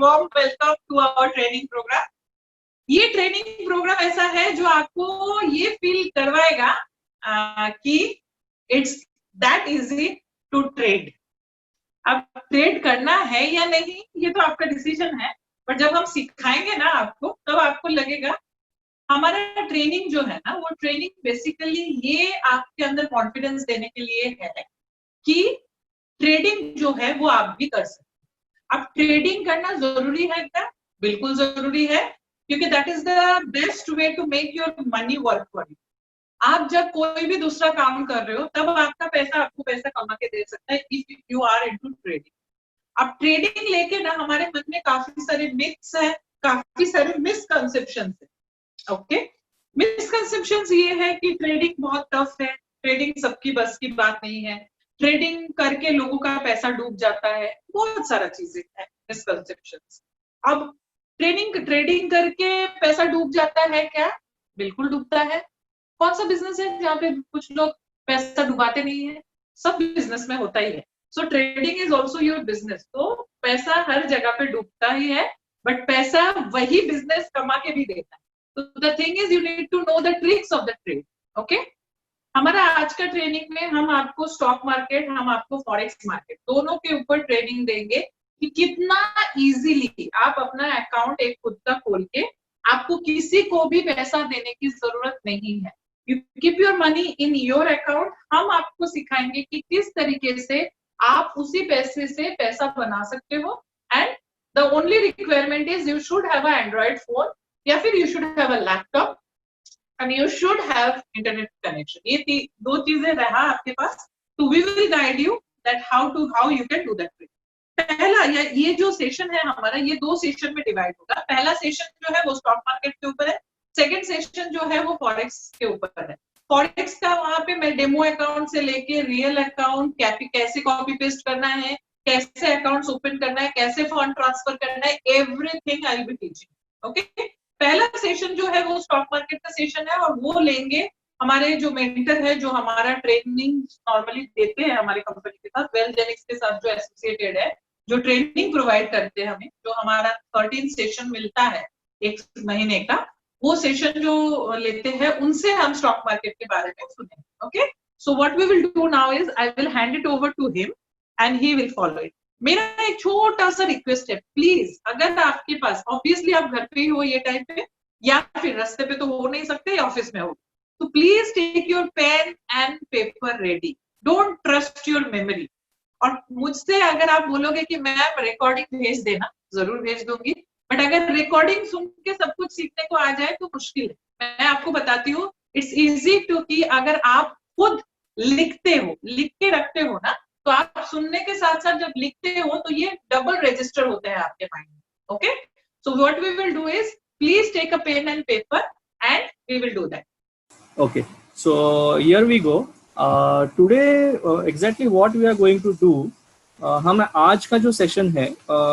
Warm welcome to our training programme. ये training programme ऐसा है जो आपको ये फील करवाएगा कि it's that easy to trade. अब ट्रेड करना है या नहीं ये तो आपका डिसीजन है, बट जब हम सिखाएंगे ना आपको तब आपको लगेगा। हमारा ट्रेनिंग जो है ना, वो ट्रेनिंग बेसिकली ये आपके अंदर कॉन्फिडेंस देने के लिए है कि ट्रेडिंग जो है वो आप भी कर सकते हैं। अब ट्रेडिंग करना जरूरी है क्या? बिल्कुल जरूरी है, क्योंकि that is the best way to make your money work for you. आप जब कोई भी दूसरा काम कर रहे हो तब आपका पैसा आपको पैसा कमा के दे सकता है if you are into trading. अब ट्रेडिंग लेके ना हमारे मन में काफी सारे मिथ्स है, काफी सारे मिसकंसेप्शंस है। ओके, मिसकंसेप्शंस ये है कि ट्रेडिंग बहुत टफ है, ट्रेडिंग सबकी बस की बात नहीं है, ट्रेडिंग करके लोगों का पैसा डूब जाता है, बहुत सारा चीजें है मिसकंसेप्शंस। अब ट्रेडिंग करके पैसा डूब जाता है क्या? बिल्कुल डूबता है। कौन सा बिजनेस है जहाँ पे कुछ लोग पैसा डुबाते नहीं है? सब बिजनेस में होता ही है। सो trading is also your business. तो पैसा हर जगह पे डूबता ही है, बट पैसा वही बिजनेस कमा के भी देता है। तो the thing is you need to know the tricks of the trade. Okay, हमारा आज का ट्रेनिंग में हम आपको स्टॉक मार्केट, हम आपको फॉरेक्स मार्केट दोनों के ऊपर ट्रेनिंग देंगे कि कितना इजीली आप अपना अकाउंट एक खुद का खोल के, आपको किसी को भी पैसा देने की जरूरत नहीं है। You keep your money in your account. हम आपको सिखाएंगे कि किस तरीके से आप उसी पैसे से पैसा बना सकते हो। And the only requirement is you should have a Android phone या फिर you should have a laptop and you should have internet connection. ये दो चीजें रहा आपके पास, तो we will guide you that how you can do that trick. पहला ये जो सेशन है हमारा, ये दो सेशन में डिवाइड होगा। पहला सेशन जो है वो स्टॉक मार्केट के ऊपर है, सेकंड सेशन जो है वो फॉरेक्स के ऊपर है। फॉरेक्स का वहां पे मैं डेमो अकाउंट से लेके रियल अकाउंट कैसे कॉपी पेस्ट करना है, कैसे अकाउंट्स ओपन करना है, कैसे फंड ट्रांसफर करना है, everything I will be teaching. Okay, पहला सेशन जो है वो स्टॉक मार्केट का सेशन है और वो लेंगे हमारे जो मेंटर है, जो हमारा ट्रेनिंग नॉर्मली देते हैं हमारी कंपनी के साथ, वेलजेनिक्स के साथ जो एसोसिएटेड है, जो ट्रेनिंग प्रोवाइड करते हैं हमें, जो हमारा 13 सेशन मिलता है एक महीने का, वो सेशन जो लेते हैं उनसे हम स्टॉक मार्केट के बारे में सुनेंगे। Okay, so what we will do now is I will hand it over to him and he will follow it. मेरा एक छोटा सा रिक्वेस्ट है, प्लीज अगर आपके पास, ऑब्वियसली आप घर पे ही हो ये टाइम पे, या फिर रास्ते पे तो हो नहीं सकते, ऑफिस में हो, तो please take your pen and paper ready. Don't trust your memory. और मुझसे अगर आप बोलोगे कि मैम रिकॉर्डिंग भेज देना, जरूर भेज दूंगी, बट अगर रिकॉर्डिंग सुन के सब कुछ सीखने को आ जाए तो मुश्किल है। मैं आपको बताती हूँ, इट्स इजी टू कि अगर आप खुद लिखते हो, लिख के रखते हो ना, तो आप सुनने के साथ साथ जब लिखते हो तो ये डबल रजिस्टर होते हैं आपके माइंड में। Okay, so what we will do is please take a pen and paper and we will do that. Okay, so here we go. Today exactly what we are going to do, हम आज का जो session है,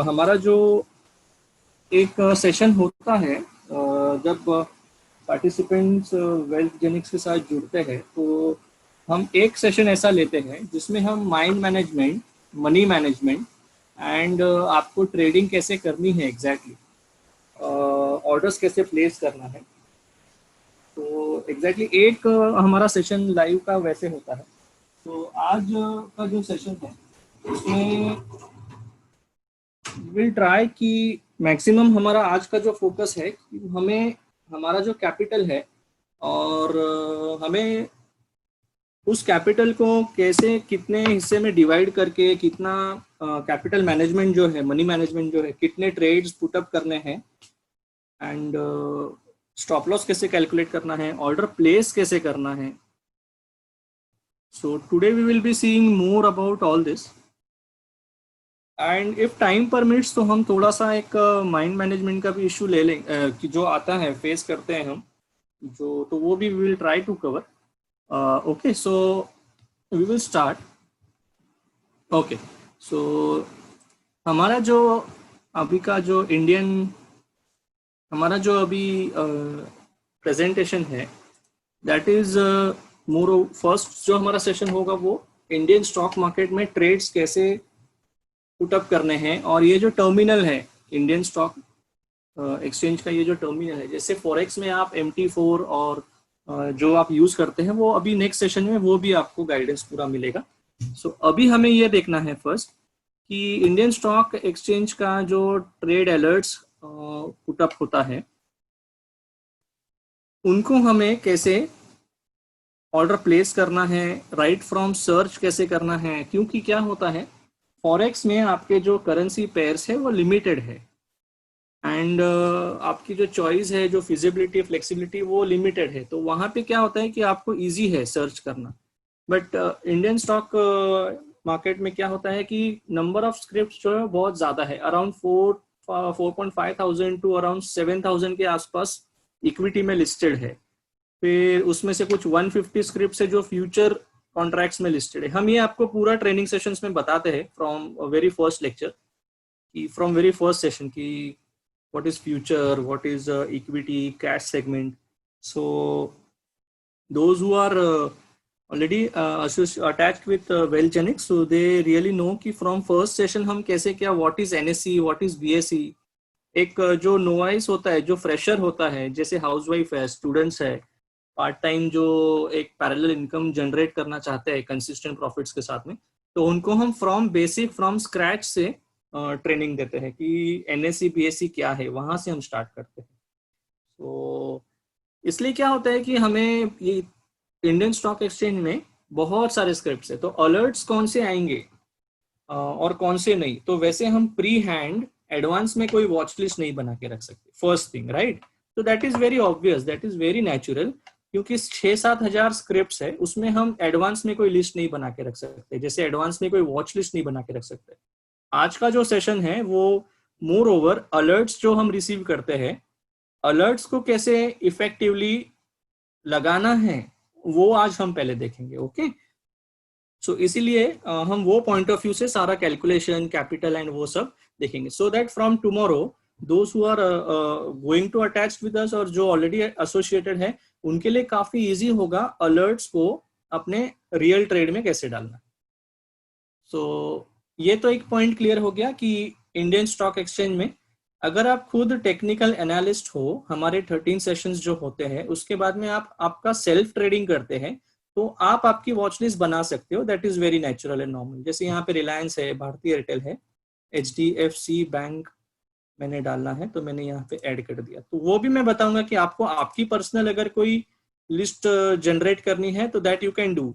हमारा जो एक session होता है जब पार्टिसिपेंट्स वेलजेनिक्स के साथ जुड़ते हैं, तो हम एक सेशन ऐसा लेते हैं जिसमें हम mind management, money management and आपको ट्रेडिंग कैसे करनी है, एग्जैक्टली ऑर्डर्स कैसे प्लेस करना है। तो एग्जैक्टली एक हमारा सेशन लाइव का वैसे होता है। तो आज का जो सेशन है उसमें विल ट्राई कि मैक्सिमम हमारा आज का जो फोकस है कि हमें हमारा जो कैपिटल है और हमें उस कैपिटल को कैसे कितने हिस्से में डिवाइड करके कितना कैपिटल मैनेजमेंट जो है, मनी मैनेजमेंट जो है, कितने ट्रेड्स पुटअप करने हैं एंड स्टॉप लॉस कैसे कैलकुलेट करना है, ऑर्डर प्लेस कैसे करना है। So today we will be seeing more about all this and if time permits तो हम थोड़ा सा एक माइंड मैनेजमेंट का भी इशू ले लें कि जो आता है, फेस करते हैं हम जो, तो वो भी we will try to cover. Okay, so we will start. Okay, so हमारा जो अभी का जो हमारा जो अभी प्रेजेंटेशन है, दैट इज मोर फर्स्ट जो हमारा सेशन होगा वो इंडियन स्टॉक मार्केट में ट्रेड्स कैसे पुटअप करने हैं। और ये जो टर्मिनल है इंडियन स्टॉक एक्सचेंज का ये जो टर्मिनल है, जैसे फॉरेक्स में आप MT4 और जो आप यूज करते हैं, वो अभी नेक्स्ट सेशन में वो भी आपको गाइडेंस पूरा मिलेगा। सो अभी हमें ये देखना है फर्स्ट कि इंडियन स्टॉक एक्सचेंज का जो ट्रेड अलर्ट्स पुटअप होता है, उनको हमें कैसे ऑर्डर प्लेस करना है, राइट फ्रॉम सर्च कैसे करना है, क्योंकि क्या होता है फॉरेक्स में आपके जो करेंसी पेयर्स है वो लिमिटेड है, एंड आपकी जो चॉइस है, जो फिजिबिलिटी फ्लेक्सिबिलिटी वो लिमिटेड है। तो वहाँ पे क्या होता है कि आपको इजी है सर्च करना, बट इंडियन स्टॉक मार्केट में क्या होता है कि नंबर ऑफ स्क्रिप्ट जो है बहुत ज़्यादा है, अराउंड 4.5 thousand टू अराउंड 7,000 के आसपास इक्विटी में लिस्टेड है। फिर उसमें से कुछ 150 स्क्रिप्ट है जो फ्यूचर कॉन्ट्रैक्ट्स में लिस्टेड है। हम ये आपको पूरा ट्रेनिंग सेशंस में बताते हैं फ्रॉम वेरी फर्स्ट लेक्चर की, फ्रॉम वेरी फर्स्ट सेशन की what is future, what is equity, cash segment. So those who are already attached with Wellgenics, so they really know कि from first session हम कैसे क्या, what is NSE, what is BSE। एक जो novice होता है, जो फ्रेशर होता है, जैसे हाउसवाइफ है, स्टूडेंट्स है, पार्ट टाइम जो एक पैरेलल इनकम जनरेट करना चाहते हैं कंसिस्टेंट प्रॉफिट्स के साथ में, तो उनको हम फ्रॉम बेसिक फ्रॉम स्क्रैच से ट्रेनिंग देते हैं कि NSE BSE क्या है, वहां से हम स्टार्ट करते हैं। तो इसलिए क्या होता है कि हमें ये इंडियन स्टॉक एक्सचेंज में बहुत सारे स्क्रिप्ट्स है, तो अलर्ट्स कौन से आएंगे और कौन से नहीं, तो वैसे हम प्री हैंड एडवांस में कोई वॉच लिस्ट नहीं बना के रख सकते, फर्स्ट थिंग, राइट। तो that is very obvious, that is very natural, क्योंकि 6-7 हजार स्क्रिप्ट्स है, उसमें हम एडवांस में कोई लिस्ट नहीं बना के रख सकते, जैसे एडवांस में कोई वॉच लिस्ट नहीं बना के रख सकते। आज का जो सेशन है वो मोर ओवर अलर्ट्स जो हम रिसीव करते हैं, अलर्ट्स को कैसे इफेक्टिवली लगाना है वो आज हम पहले देखेंगे, ओके। सो इसीलिए हम वो पॉइंट ऑफ व्यू से सारा कैलकुलेशन, कैपिटल एंड वो सब देखेंगे, so that from tomorrow those who are going to attach with us और जो ऑलरेडी एसोसिएटेड है, उनके लिए काफी इजी होगा अलर्ट्स को अपने रियल ट्रेड में कैसे डालना। सो ये तो एक पॉइंट क्लियर हो गया कि इंडियन स्टॉक एक्सचेंज में अगर आप खुद टेक्निकल एनालिस्ट हो, हमारे 13 सेशंस जो होते हैं उसके बाद में आप आपका सेल्फ ट्रेडिंग करते हैं, तो आप आपकी वॉच लिस्ट बना सकते हो, that is very natural and normal. जैसे यहाँ पे रिलायंस है, भारतीय एयरटेल है, HDFC बैंक मैंने डालना है, तो मैंने यहाँ पे ऐड कर दिया। तो वो भी मैं बताऊंगा कि आपको आपकी पर्सनल अगर कोई लिस्ट जनरेट करनी है तो दैट यू कैन डू।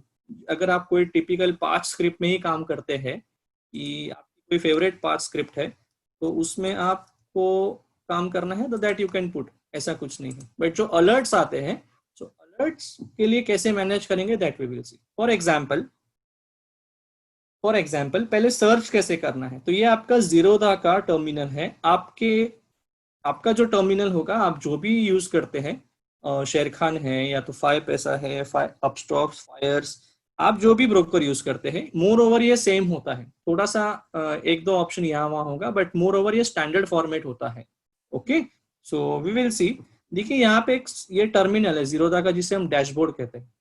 अगर आप कोई टिपिकल 5 स्क्रिप्ट में ही काम करते हैं, कि आपकी कोई फेवरेट 5 स्क्रिप्ट है तो उसमें आपको काम करना है, तो दैट यू कैन पुट, ऐसा कुछ नहीं है। बट जो अलर्ट्स आते हैं, तो अलर्ट्स के लिए कैसे मैनेज करेंगे that we will see. For example पहले सर्च कैसे करना है, तो ये आपका जीरोधा का टर्मिनल है। आपका जो टर्मिनल होगा, आप जो भी यूज करते हैं, शेर खान है या तो 5 पैसा है, अपस्टॉक्स, फायर्स, आप जो भी ब्रोकर यूज करते हैं, मोर ओवर ये सेम होता है। थोड़ा सा 1-2 ऑप्शन यहाँ वहां होगा, बट मोर ओवर ये स्टैंडर्ड फॉर्मेट होता है, okay. So we will see. देखिए यहाँ पे एक ये टर्मिनल है जीरोधा का, जिसे हम डैशबोर्ड कहते हैं।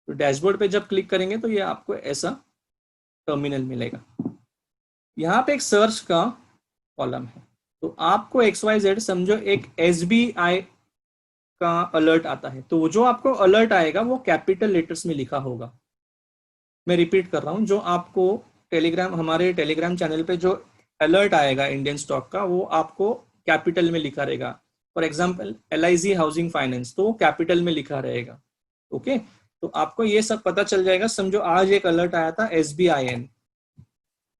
तो डैशबोर्ड पे जब क्लिक करेंगे तो ये आपको ऐसा टर्मिनल मिलेगा। यहाँ पे एक सर्च का कॉलम है, तो आपको XYZ समझो एक SBI का अलर्ट आता है, तो जो आपको अलर्ट आएगा वो कैपिटल लेटर्स में लिखा होगा। मैं रिपीट कर रहा हूँ, जो आपको हमारे टेलीग्राम चैनल पे जो अलर्ट आएगा इंडियन स्टॉक का, वो आपको कैपिटल में लिखा रहेगा। For example LIC housing finance, तो कैपिटल में लिखा रहेगा, ओके। तो आपको ये सब पता चल जाएगा। समझो आज एक अलर्ट आया था SBIN,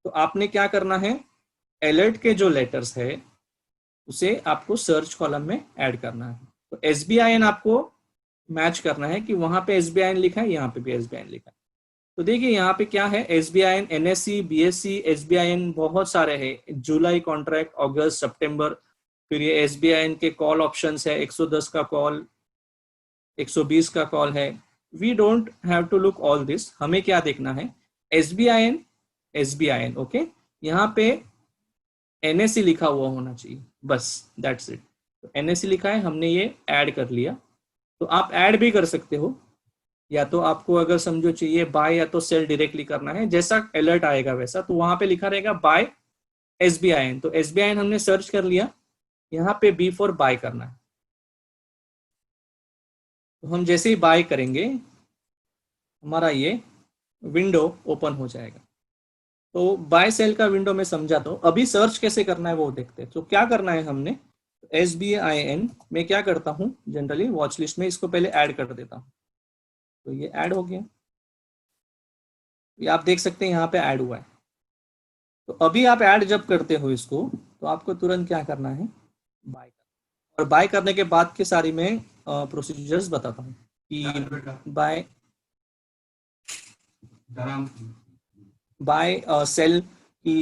तो आपने क्या करना है, अलर्ट के जो लेटर्स है उसे आपको सर्च कॉलम में ऐड करना है। तो SBIN आपको मैच करना है कि वहां पे SBIN लिखा है, यहाँ पे भी SBIN लिखा है। तो देखिए यहाँ पे क्या है, SBIN, NSE, BSE, SBIN बहुत सारे हैं, जुलाई कॉन्ट्रैक्ट, अगस्त, सितंबर। फिर ये SBIN के कॉल ऑप्शंस है, 110 का कॉल, 120 का कॉल है। We don't have to look all this, हमें क्या देखना है, SBIN, ओके। यहाँ पे NSE लिखा हुआ होना चाहिए, बस दैट्स इट। तो NSE लिखा है, हमने ये ऐड कर लिया। तो आप ऐड भी कर सकते हो, या तो आपको अगर समझो चाहिए बाय या तो सेल डायरेक्टली करना है, जैसा अलर्ट आएगा वैसा, तो वहां पे लिखा रहेगा बाय SBIN, तो SBIN हमने सर्च कर लिया, यहाँ पे B फॉर बाय करना है। तो हम जैसे ही बाय करेंगे हमारा ये विंडो ओपन हो जाएगा। तो बाय सेल का विंडो में समझा, तो अभी सर्च कैसे करना है वो देखते हैं। तो क्या करना है हमने, SBIN में क्या करता हूँ जनरली वॉच लिस्ट में इसको पहले ऐड कर देता हूँ। तो ये ऐड हो गया, ये आप देख सकते हैं यहाँ पे ऐड हुआ है। तो अभी आप ऐड जब करते हो इसको, तो आपको तुरंत क्या करना है, बाय करना। और बाय करने के बाद के सारी मैं प्रोसीजर्स बताता हूँ कि बाय सेल कि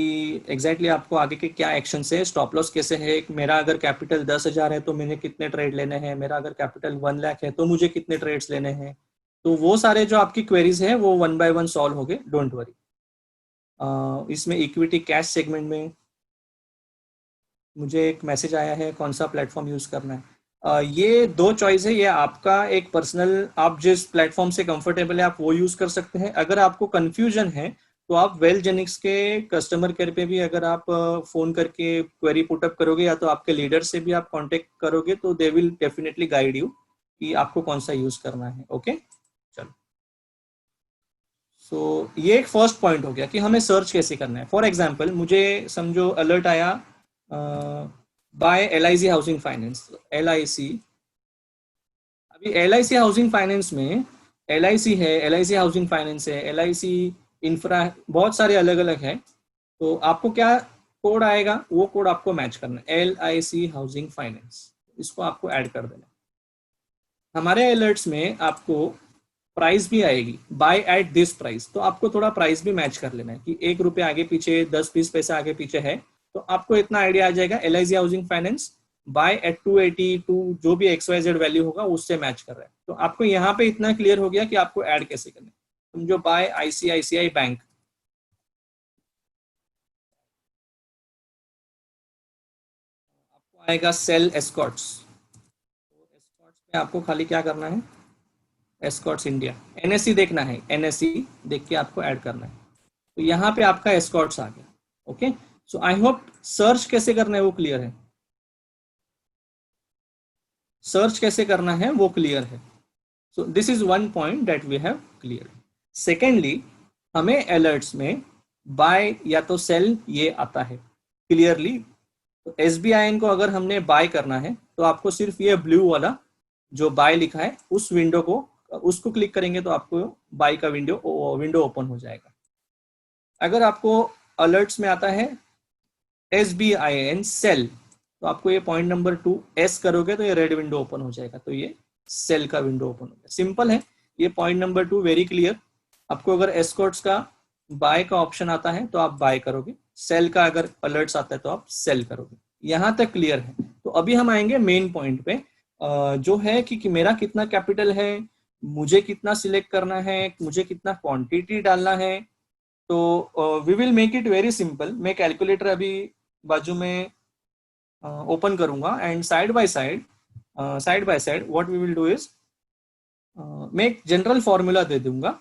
एग्जैक्टली आपको आगे के क्या एक्शन है, स्टॉप लॉस कैसे है, मेरा अगर कैपिटल 10,000 है तो मैंने कितने ट्रेड लेने हैं, मेरा अगर कैपिटल 1 लाख है तो मुझे कितने ट्रेड्स लेने हैं। तो वो सारे जो आपकी क्वेरीज है वो 1 बाय 1 सॉल्व हो गए, डोंट वरी। इसमें इक्विटी कैश सेगमेंट में मुझे एक मैसेज आया है कौन सा प्लेटफॉर्म यूज करना है। ये दो चॉइस है, ये आपका एक पर्सनल, आप जिस प्लेटफॉर्म से कंफर्टेबल है आप वो यूज कर सकते हैं। अगर आपको कंफ्यूजन है तो आप वेलजेनिक्स के कस्टमर केयर पे भी अगर आप फोन करके क्वेरी पुटअप करोगे या तो आपके लीडर से भी आप कांटेक्ट करोगे तो they will definitely guide you कि आपको कौन सा यूज करना है। ओके चलो, सो ये एक फर्स्ट पॉइंट हो गया कि हमें सर्च कैसे करना है। फॉर एग्जाम्पल मुझे समझो अलर्ट आया buy LIC housing finance, LIC, अभी LIC हाउसिंग फाइनेंस में LIC है, LIC हाउसिंग फाइनेंस है, LIC इंफ्रा, बहुत सारे अलग अलग है। तो आपको क्या कोड आएगा, वो कोड आपको मैच करना है, LIC हाउसिंग फाइनेंस, इसको आपको ऐड कर देना। हमारे अलर्ट्स में आपको प्राइस भी आएगी, बाय एट दिस प्राइस, तो आपको थोड़ा प्राइस भी मैच कर लेना है कि 1 रुपये आगे पीछे, 10-20 पैसे आगे पीछे है, तो आपको इतना आइडिया आ जाएगा LIC housing finance buy at 282, जो भी XYZ वैल्यू होगा उससे मैच कर रहा है। तो आपको यहाँ पे इतना क्लियर हो गया कि आपको ऐड कैसे करना है। समझो बाय ICICI बैंक, आपको आएगा सेल एस्कॉर्ट्स, तो एस्कॉर्ट्स में आपको खाली क्या करना है, एस्कॉर्ट्स इंडिया, NSE देखना है, NSE देख के आपको ऐड करना है। तो यहाँ पे आपका एस्कॉर्ट्स आ गया। Okay, so I hope search कैसे करना है वो क्लियर है, सर्च कैसे करना है वो क्लियर है। So this is one point that we have clear. Secondly, हमें अलर्ट्स में बाय या तो सेल ये आता है क्लियरली। तो SBIN को अगर हमने बाय करना है तो आपको सिर्फ ये ब्लू वाला जो बाय लिखा है उस विंडो को, उसको क्लिक करेंगे तो आपको बाय का विंडो ओपन हो जाएगा। अगर आपको अलर्ट्स में आता है SBIN सेल, तो आपको ये पॉइंट नंबर 2 S करोगे तो ये रेड विंडो ओपन हो जाएगा, तो ये सेल का विंडो ओपन हो गया। सिंपल है ये पॉइंट नंबर 2, वेरी क्लियर। आपको अगर एस्कॉर्ट्स का बाय का ऑप्शन आता है तो आप बाय करोगे, सेल का अगर अलर्ट्स आता है तो आप सेल करोगे। यहां तक क्लियर है। तो अभी हम आएंगे मेन पॉइंट पे, जो है कि मेरा कितना कैपिटल है, मुझे कितना सिलेक्ट करना है, मुझे कितना क्वांटिटी डालना है। तो we will make it very simple. मैं कैलकुलेटर अभी बाजू में ओपन करूंगा and side by side what we will do is, मैं एक जनरल फॉर्मूला दे दूंगा,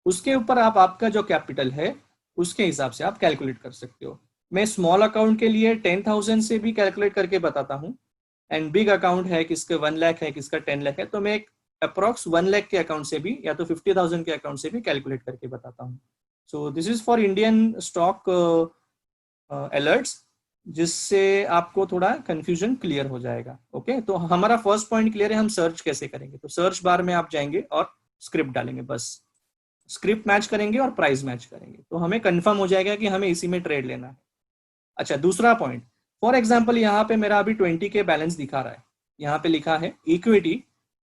उसके ऊपर आप आपका जो कैपिटल है उसके हिसाब से आप कैलकुलेट कर सकते हो। मैं स्मॉल अकाउंट के लिए 10,000 से भी कैलकुलेट करके बताता हूँ, एंड बिग अकाउंट है किसके 1 लाख है, किसका 10 लाख है, तो मैं एक अप्रॉक्स 1 लाख के अकाउंट से भी या तो 50,000 के अकाउंट से भी कैलकुलेट करके बताता हूँ। सो this is for Indian stock alerts, जिससे आपको थोड़ा कंफ्यूजन क्लियर हो जाएगा। ओके, तो हमारा फर्स्ट पॉइंट क्लियर है, हम सर्च कैसे करेंगे। तो सर्च बार में आप जाएंगे और स्क्रिप्ट डालेंगे, बस स्क्रिप्ट मैच करेंगे और प्राइस मैच करेंगे, तो हमें कंफर्म हो जाएगा कि हमें इसी में ट्रेड लेना है। अच्छा, दूसरा पॉइंट, फॉर एग्जांपल यहाँ पे मेरा अभी 20 के बैलेंस दिखा रहा है, यहाँ पे लिखा है इक्विटी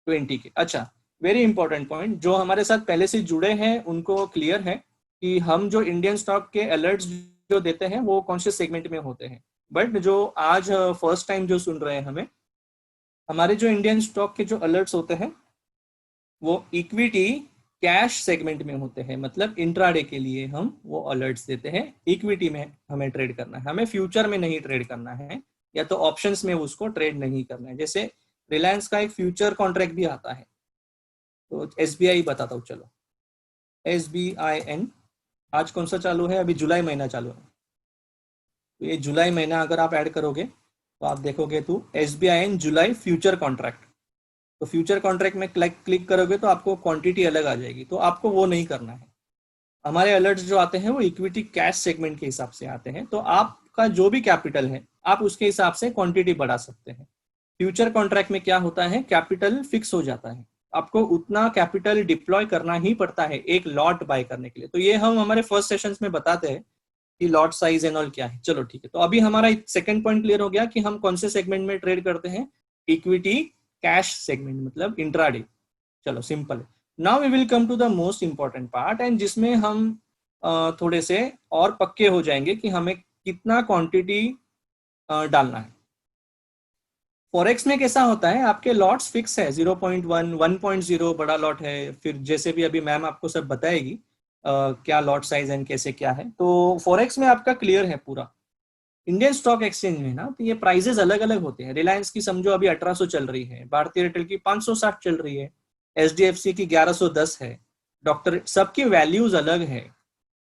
20 के। अच्छा, वेरी इंपॉर्टेंट पॉइंट, जो हमारे साथ पहले से जुड़े हैं उनको क्लियर है कि हम जो इंडियन स्टॉक के अलर्ट्स जो देते हैं वो कौन से सेगमेंट में होते हैं। बट जो आज फर्स्ट टाइम जो सुन रहे हैं हमें, हमारे जो इंडियन स्टॉक के जो अलर्ट्स होते हैं वो इक्विटी कैश सेगमेंट में होते हैं। मतलब इंट्राडे के लिए हम वो अलर्ट्स देते हैं, इक्विटी में हमें ट्रेड करना है, हमें फ्यूचर में नहीं ट्रेड करना है, या तो ऑप्शंस में उसको ट्रेड नहीं करना है। जैसे रिलायंस का एक फ्यूचर कॉन्ट्रैक्ट भी आता है। तो SBI बताता हूँ, चलो SBIN आज कौन सा चालू है, अभी जुलाई महीना चालू है, तो ये जुलाई महीना अगर आप ऐड करोगे तो आप देखोगे तो SBIN जुलाई फ्यूचर कॉन्ट्रैक्ट, तो फ्यूचर कॉन्ट्रैक्ट में क्लिक करोगे तो आपको क्वांटिटी अलग आ जाएगी, तो आपको वो नहीं करना है। हमारे अलर्ट्स जो आते हैं वो इक्विटी कैश सेगमेंट के हिसाब से आते हैं, तो आपका जो भी कैपिटल है आप उसके हिसाब से क्वांटिटी बढ़ा सकते हैं। फ्यूचर कॉन्ट्रैक्ट में क्या होता है, कैपिटल फिक्स हो जाता है, आपको उतना कैपिटल डिप्लॉय करना ही पड़ता है एक लॉट बाय करने के लिए। तो ये हम हमारे फर्स्ट सेशंस में बताते हैं कि लॉट साइज एंड ऑल क्या है। चलो ठीक है, तो अभी हमारा सेकंड पॉइंट क्लियर हो गया कि हम कौन से सेगमेंट में ट्रेड करते हैं, इक्विटी कैश सेगमेंट मतलब इंट्राडे। चलो सिंपल है। Now we will come to the most important part, and जिसमें हम थोड़े से और पक्के हो जाएंगे कि हमें कितना क्वांटिटी डालना है। फॉरेक्स में कैसा होता है, आपके लॉट्स फिक्स है, 0.1 1.0 बड़ा लॉट है, फिर जैसे भी अभी मैम आपको सब बताएगी क्या लॉट साइज एंड कैसे क्या है। तो फॉरेक्स में आपका क्लियर है पूरा। इंडियन स्टॉक एक्सचेंज में ना तो ये प्राइजेस अलग अलग होते हैं। रिलायंस की समझो अभी 1800 चल रही है, भारतीय एयरटेल की 560 चल रही है, HDFC की 1110 है, डॉक्टर, सबकी वैल्यूज अलग है।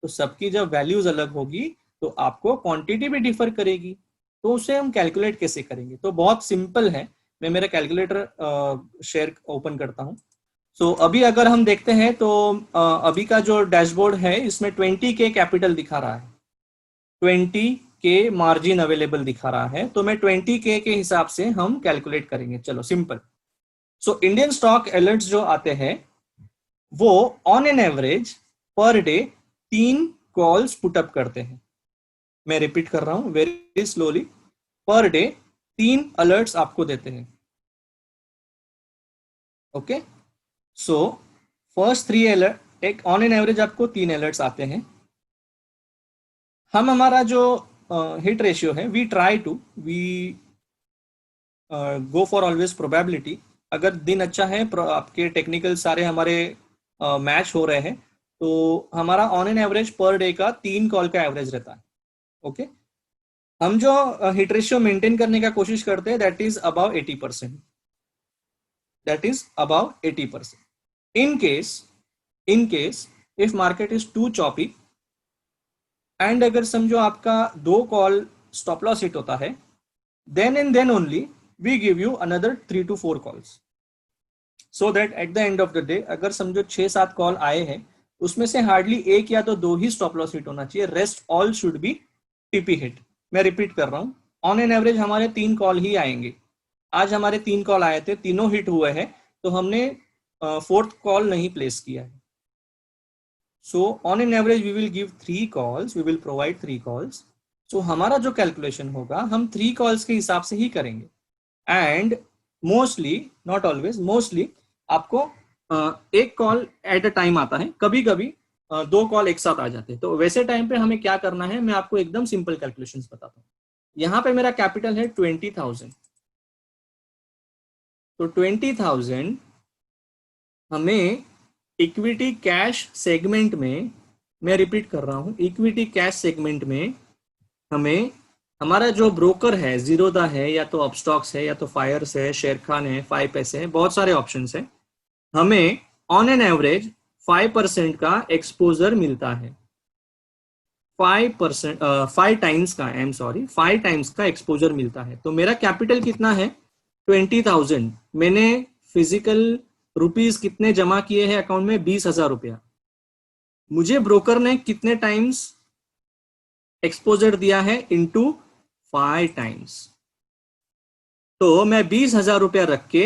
तो सबकी जब वैल्यूज अलग होगी तो आपको क्वांटिटी भी डिफर करेगी, तो उसे हम कैलकुलेट कैसे करेंगे, तो बहुत सिंपल है। मैं मेरा कैलकुलेटर शेयर ओपन करता हूँ। सो अभी अगर हम देखते हैं तो अभी का जो डैशबोर्ड है इसमें 20K कैपिटल दिखा रहा है, 20K मार्जिन अवेलेबल दिखा रहा है, तो मैं 20K के हिसाब से हम कैलकुलेट करेंगे। चलो simple. So Indian stock alerts जो आते हैं वो on an average per day 3 calls put up करते हैं। मैं रिपीट कर रहा हूं very slowly, per day 3 alerts आपको देते हैं। ओके, सो फर्स्ट 3 अलर्ट, एक ऑन एन एवरेज आपको 3 अलर्ट्स आते हैं। हम हमारा जो हिट रेशियो है, we try to go for always probability. अगर दिन अच्छा है, आपके टेक्निकल सारे हमारे मैच हो रहे हैं, तो हमारा on an average per day का 3 कॉल का एवरेज रहता है। ओके, हम जो हिट रेशियो मेंटेन करने का कोशिश करते हैं that is about 80%, that is about 80%। In case if market is too choppy and अगर समझो आपका 2 कॉल स्टॉप लॉस हिट होता है, then and then only we give you another 3 to 4 calls, so that at the end of the day अगर समझो 6-7 call आए हैं उसमें से हार्डली 1 या तो 2 ही स्टॉप लॉस हिट होना चाहिए, rest all should be TP hit. मैं रिपीट कर रहा हूं, ऑन एन एवरेज हमारे 3 कॉल ही आएंगे। आज हमारे 3 कॉल आए थे, तीनों हिट हुए हैं, तो हमने 4th कॉल नहीं प्लेस किया है। So on an average we will give 3 calls, we will provide 3 calls. तो हमारा जो कैलकुलेशन होगा हम 3 कॉल्स के हिसाब से ही करेंगे। And mostly, not always, mostly आपको 1 कॉल एट अ टाइम आता है, कभी कभी 2 कॉल एक साथ आ जाते हैं। तो वैसे टाइम पे हमें क्या करना है, मैं आपको एकदम सिंपल कैलकुलेशन बताता हूँ। यहाँ पे मेरा कैपिटल है 20,000, तो 20,000 हमें इक्विटी कैश सेगमेंट में, मैं रिपीट कर रहा हूं, इक्विटी कैश सेगमेंट में हमें, हमारा जो ब्रोकर है जीरोधा है या तो अपस्टॉक्स है या तो फायर्स है, शेर खान है, 5 पैसे है, बहुत सारे ऑप्शंस है, हमें ऑन एन एवरेज 5% का एक्सपोजर मिलता है। 5 टाइम्स का, आई एम सॉरी, 5 टाइम्स का एक्सपोजर मिलता है। तो मेरा कैपिटल कितना है, 20,000। मैंने फिजिकल रुपीज कितने जमा किए हैं अकाउंट में, 20,000 रुपया। मुझे ब्रोकर ने कितने टाइम्स एक्सपोजर दिया है, इनटू 5 टाइम्स। तो मैं 20,000 रुपया रख के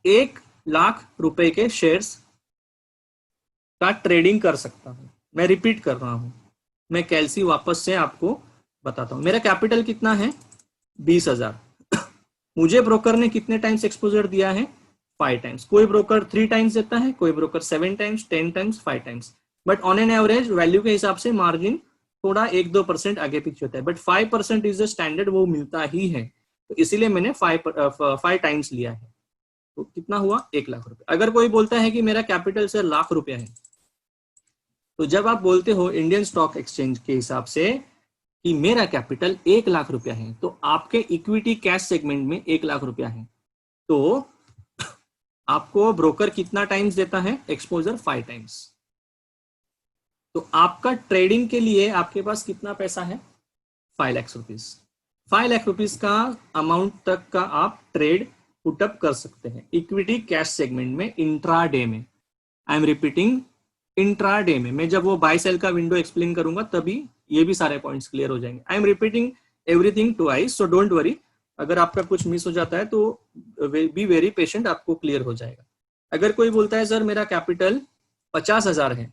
1 लाख रुपए के शेयर्स का ट्रेडिंग कर सकता हूं। मैं रिपीट कर रहा हूं, मैं कैलसी वापस से आपको बताता हूं। मेरा कैपिटल कितना है, 20,000। मुझे ब्रोकर ने कितने टाइम्स एक्सपोजर दिया है, 5 टाइम्स। कोई ब्रोकर 3 टाइम्स देता है, कोई broker 7 times, 10 times, 5 times. But on an average value के हिसाब से मार्जिन थोड़ा 1-2% आगे पीछे होता है, बट 5% इज द स्टैंडर्ड, वो मिलता ही है। तो इसीलिए मैंने 5 टाइम्स लिया है। तो कितना हुआ, 1 लाख रुपए। अगर कोई बोलता है कि मेरा कैपिटल से लाख रुपया है, तो जब आप बोलते हो इंडियन स्टॉक एक्सचेंज के हिसाब से कि मेरा कैपिटल 1 लाख रुपया है, तो आपके इक्विटी कैश सेगमेंट में 1 लाख रुपया है, तो आपको ब्रोकर कितना टाइम्स देता है, एक्सपोजर 5 टाइम्स। तो आपका ट्रेडिंग के लिए आपके पास कितना पैसा है, 5 लाख रुपीज। 5 लाख रुपीज का अमाउंट तक का आप ट्रेड पुटअप कर सकते हैं इक्विटी कैश सेगमेंट में इंट्राडे में। आई एम रिपीटिंग, इंट्राडे में। मैं जब वो बाय सेल का विंडो एक्सप्लेन करूंगा तभी ये भी सारे पॉइंट्स क्लियर हो जाएंगे। I am repeating everything twice, so don't worry. अगर आपका कुछ मिस हो जाता है तो बी वेरी पेशेंट, आपको क्लियर हो जाएगा। अगर कोई बोलता है सर मेरा कैपिटल 50,000 है,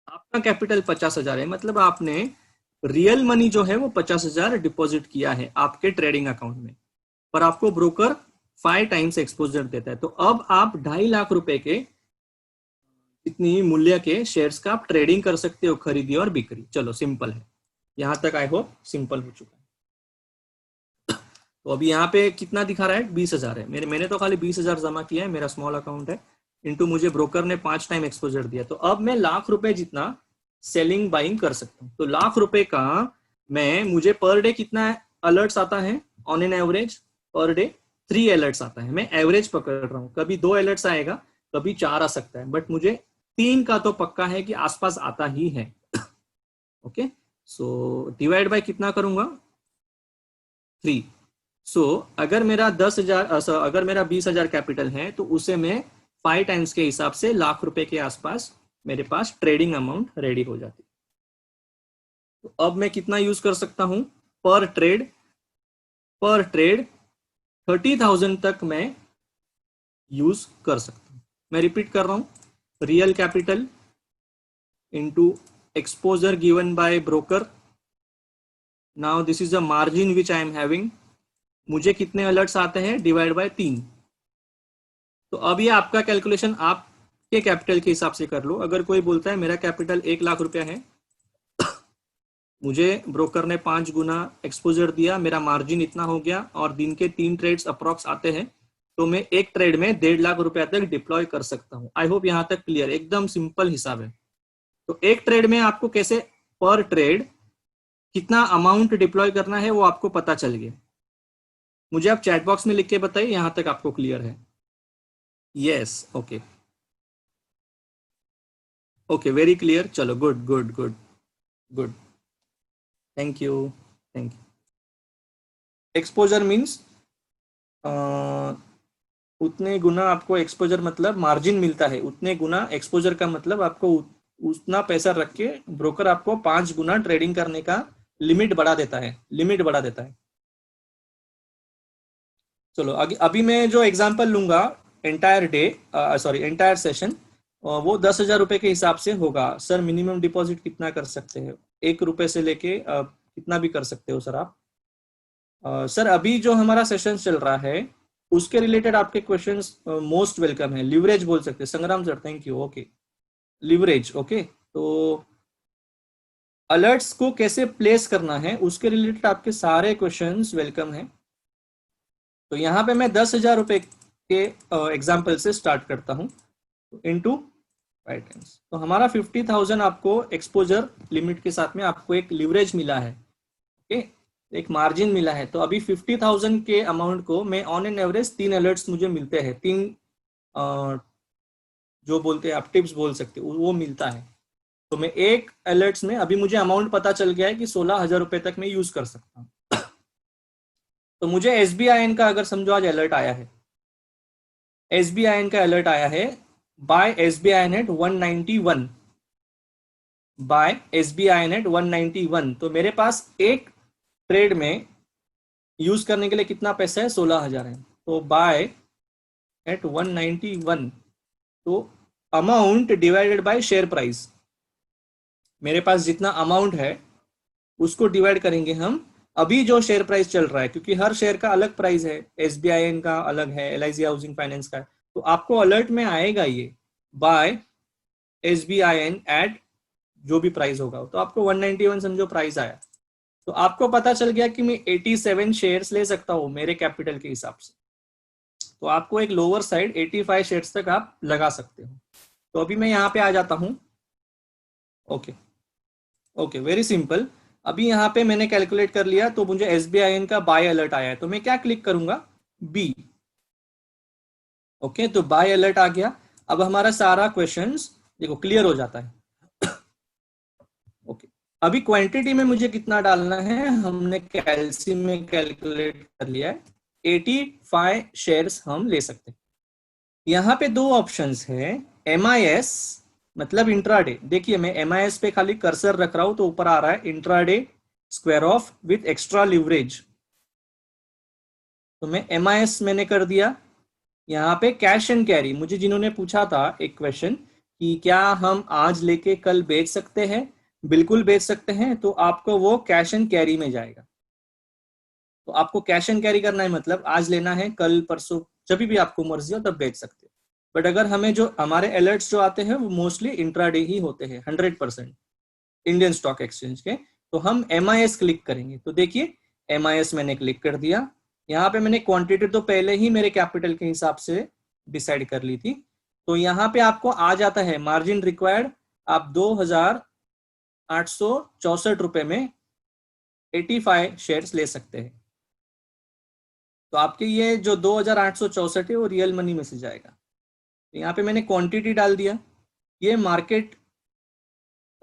आपका कैपिटल 50,000 है, मतलब आपने रियल मनी जो है वो 50,000 डिपॉजिट किया है आपके ट्रेडिंग अकाउंट में, पर आपको ब्रोकर 5 टाइम्स एक्सपोजर देता है। तो अब आप 2.5 लाख रुपए के इतनी मूल्य के शेयर्स का आप ट्रेडिंग कर सकते हो, खरीदी और बिक्री। चलो सिंपल है, यहां तक आई होप सिंपल हो चुका है। तो अभी यहाँ पे कितना दिखा रहा है, 20,000 है। मैंने तो खाली 20,000 जमा किया है, मेरा स्मॉल अकाउंट है, इनटू मुझे ब्रोकर ने 5 टाइम एक्सपोजर दिया। तो अब मैं लाख रुपए जितना सेलिंग बाइंग कर सकता हूँ। तो लाख रुपए का मुझे पर डे कितना अलर्ट्स आता है, on an average per day 3 alerts आता है। मैं एवरेज पकड़ रहा हूँ, कभी 2 अलर्ट्स आएगा, कभी 4 आ सकता है, बट मुझे 3 का तो पक्का है कि आसपास आता ही है। ओके, सो डिवाइड बाय कितना करूंगा, 3। सो अगर मेरा 10,000 अगर मेरा 20,000 कैपिटल है तो उसे मैं 5 टाइम्स के हिसाब से लाख रुपए के आसपास मेरे पास ट्रेडिंग अमाउंट रेडी हो जाती है। तो अब मैं कितना यूज कर सकता हूं, पर ट्रेड 30,000 तक मैं यूज कर सकता हूं। मैं रिपीट कर रहा हूं, real capital into exposure given by broker. Now this is a margin which I am having. मुझे कितने अलर्ट्स आते हैं, डिवाइड बाय 3। तो अब ये आपका कैलकुलेशन आपके कैपिटल के हिसाब से कर लो। अगर कोई बोलता है मेरा कैपिटल 1 लाख रुपया है, मुझे ब्रोकर ने 5 गुना एक्सपोजर दिया, मेरा मार्जिन इतना हो गया और दिन के 3 ट्रेड्स अप्रॉक्स आते हैं, तो मैं एक ट्रेड में 1.5 लाख रुपया तक डिप्लॉय कर सकता हूं। आई होप यहां तक क्लियर, एकदम सिंपल हिसाब है। तो एक ट्रेड में आपको कैसे पर ट्रेड कितना अमाउंट डिप्लॉय करना है वो आपको पता चल गया। मुझे आप चैट बॉक्स में लिख के बताइए यहां तक आपको क्लियर है। Yes, okay okay, very clear. चलो good good good good, thank you thank you. Exposure means उतने गुना आपको एक्सपोजर मतलब मार्जिन मिलता है, उतने गुना एक्सपोजर का मतलब आपको उतना पैसा रख के ब्रोकर आपको 5 गुना ट्रेडिंग करने का लिमिट बढ़ा देता है। चलो अभी मैं जो एग्जांपल लूंगा एंटायर डे एंटायर सेशन, वो 10,000 रुपए के हिसाब से होगा। सर मिनिमम डिपॉजिट कितना कर सकते हैं, 1 रुपए से लेके कितना भी कर सकते हो सर आप। सर अभी जो हमारा सेशन चल रहा है उसके रिलेटेड आपके क्वेश्चंस मोस्ट वेलकम है। लिवरेज बोल सकते हैं संग्राम sir, thank you. Okay, leverage, okay. तो अलर्ट्स को कैसे प्लेस करना है उसके रिलेटेड आपके सारे क्वेश्चंस वेलकम है। तो यहाँ पे मैं 10,000 रुपए के एग्जाम्पल से स्टार्ट करता हूँ, इनटू 5 टाइम्स। तो हमारा 50,000 आपको एक्सपोजर लिमिट के साथ में आपको एक लिवरेज मिला है, ओके, एक मार्जिन मिला है। तो अभी 50,000 के अमाउंट को मैं ऑन एन एवरेज 3 अलर्ट्स मुझे मिलते हैं, 3 जो बोलते हैं आप टिप्स बोल सकते हो, वो मिलता है। तो मैं एक अलर्ट्स में अभी मुझे अमाउंट पता चल गया है कि 16,000 रुपए तक मैं यूज कर सकता हूँ। तो मुझे SBIN का अगर समझो आज अलर्ट आया है, SBIN का अलर्ट आया है buy SBIN at 191, buy SBIN at 191। तो मेरे पास एक ट्रेड में यूज करने के लिए कितना पैसा है, 16,000 है। तो बाय एट 191, तो amount divided by share price, मेरे पास जितना अमाउंट है उसको डिवाइड करेंगे हम अभी जो शेयर प्राइस चल रहा है, क्योंकि हर शेयर का अलग प्राइस है, SBIN का अलग है, LIC हाउसिंग फाइनेंस का है। तो आपको अलर्ट में आएगा ये बाय SBIN एट जो भी प्राइस होगा, तो आपको 191 समझो प्राइस आया। तो आपको पता चल गया कि मैं 87 शेयर्स ले सकता हूं मेरे कैपिटल के हिसाब से। तो आपको एक लोअर साइड 85 शेयर्स तक आप लगा सकते हो। तो अभी मैं यहाँ पे आ जाता हूँ, ओके ओके, वेरी सिंपल। अभी यहाँ पे मैंने कैलकुलेट कर लिया, तो मुझे SBIN का बाय अलर्ट आया है, तो मैं क्या क्लिक करूंगा, B, ओके। तो बाय अलर्ट आ गया। अब हमारा सारा क्वेश्चंस देखो क्लियर हो जाता है। ओके, अभी क्वांटिटी में मुझे कितना डालना है, हमने कैलसी में कैलकुलेट कर लिया है, 85 शेयर्स हम ले सकते हैं। यहाँ पे दो ऑप्शंस है, MIS मतलब इंट्राडे। देखिए मैं MIS पे खाली कर्सर रख रहा हूं तो ऊपर आ रहा है intraday square of with extra leverage, तो मैं MIS मैंने कर दिया। यहाँ पे कैश एंड कैरी, मुझे जिन्होंने पूछा था एक क्वेश्चन कि क्या हम आज लेके कल बेच सकते हैं, बिल्कुल बेच सकते हैं, तो आपको वो कैश एंड कैरी में जाएगा। तो आपको कैश एंड कैरी करना है, मतलब आज लेना है, कल परसों जब भी आपको मर्जी हो तब बेच सकते हो। बट अगर हमें जो हमारे अलर्ट्स जो आते हैं वो मोस्टली इंट्राडे ही होते हैं 100% इंडियन स्टॉक एक्सचेंज के, तो हम MIS क्लिक करेंगे। तो देखिए MIS मैंने क्लिक कर दिया। यहाँ पे मैंने क्वांटिटी तो पहले ही मेरे कैपिटल के हिसाब से डिसाइड कर ली थी, तो यहाँ पे आपको आ जाता है मार्जिन रिक्वायर्ड, आप 2,864 रुपए में 85 शेयर्स ले सकते हैं। तो आपके ये जो 2,864 है वो रियल मनी में से जाएगा। तो यहाँ पे मैंने क्वांटिटी डाल दिया। ये मार्केट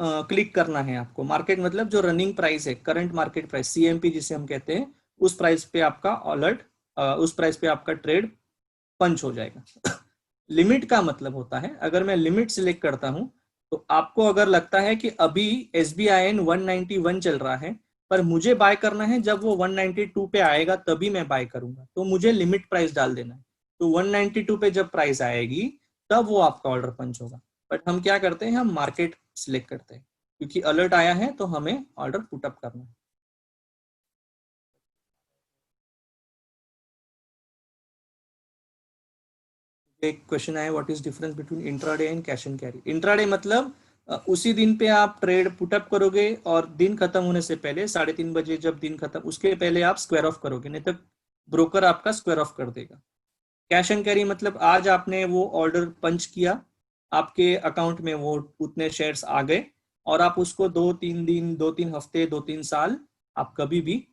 क्लिक करना है आपको, मार्केट मतलब जो रनिंग प्राइस है, करंट मार्केट प्राइस, CMP जिसे हम कहते हैं, उस प्राइस पे आपका अलर्ट, उस प्राइस पे आपका ट्रेड पंच हो जाएगा। लिमिट का मतलब होता है, अगर मैं लिमिट सिलेक्ट करता हूं तो आपको अगर लगता है कि अभी SBIN 191 चल रहा है पर मुझे बाय करना है जब वो 192 पे आएगा तभी मैं बाय करूंगा, तो मुझे लिमिट प्राइस डाल देना है। तो 192 पे जब प्राइस आएगी तब वो आपका ऑर्डर पंच होगा। बट हम क्या करते हैं, हम मार्केट सिलेक्ट करते हैं क्योंकि अलर्ट आया है तो हमें ऑर्डर पुटअप करना है। एक क्वेश्चन आया, what is difference between intraday and cash and carry. Intraday मतलब उसी दिन पे आप ट्रेड पुटअप करोगे और दिन खत्म होने से पहले 3:30 बजे जब दिन खत्म उसके पहले आप स्क्वायर ऑफ करोगे, नहीं तो ब्रोकर आपका स्क्वायर ऑफ कर देगा। कैश एंड कैरी मतलब आज आपने वो ऑर्डर पंच किया, आपके अकाउंट में वो उतने शेयर्स आ गए और आप उसको 2-3 दिन, 2-3 हफ्ते, 2-3 साल आप कभी भी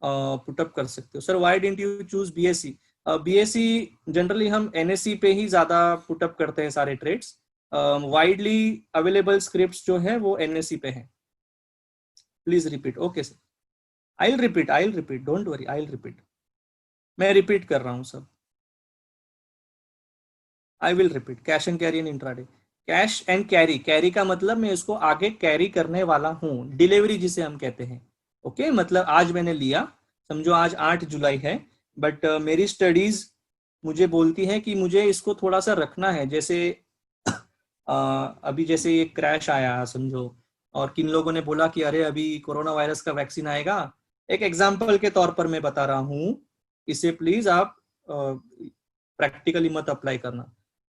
पुटअप कर सकते हो। Sir why didn't you choose BSE? BSE generally हम NSE पे ही ज्यादा पुटअप करते हैं सारे ट्रेड्स। वाइडली अवेलेबल स्क्रिप्ट्स जो है वो NSE पे है। Please repeat. Okay sir, I will repeat, don't worry, I will repeat. मैं रिपीट कर रहा हूँ सब, आई will repeat. Cash and carry and intraday. Cash and carry, carry का मतलब मैं इसको आगे कैरी करने वाला हूँ, डिलीवरी जिसे हम कहते हैं। ओके मतलब आज मैंने लिया, समझो आज 8 जुलाई है, बट मेरी स्टडीज मुझे बोलती है कि मुझे इसको थोड़ा सा रखना है, जैसे अभी जैसे ये क्रैश आया समझो, और किन लोगों ने बोला कि अरे अभी कोरोना वायरस का वैक्सीन आएगा। एक एग्जाम्पल के तौर पर मैं बता रहा हूँ, इसे प्लीज आप प्रैक्टिकली मत अप्लाई करना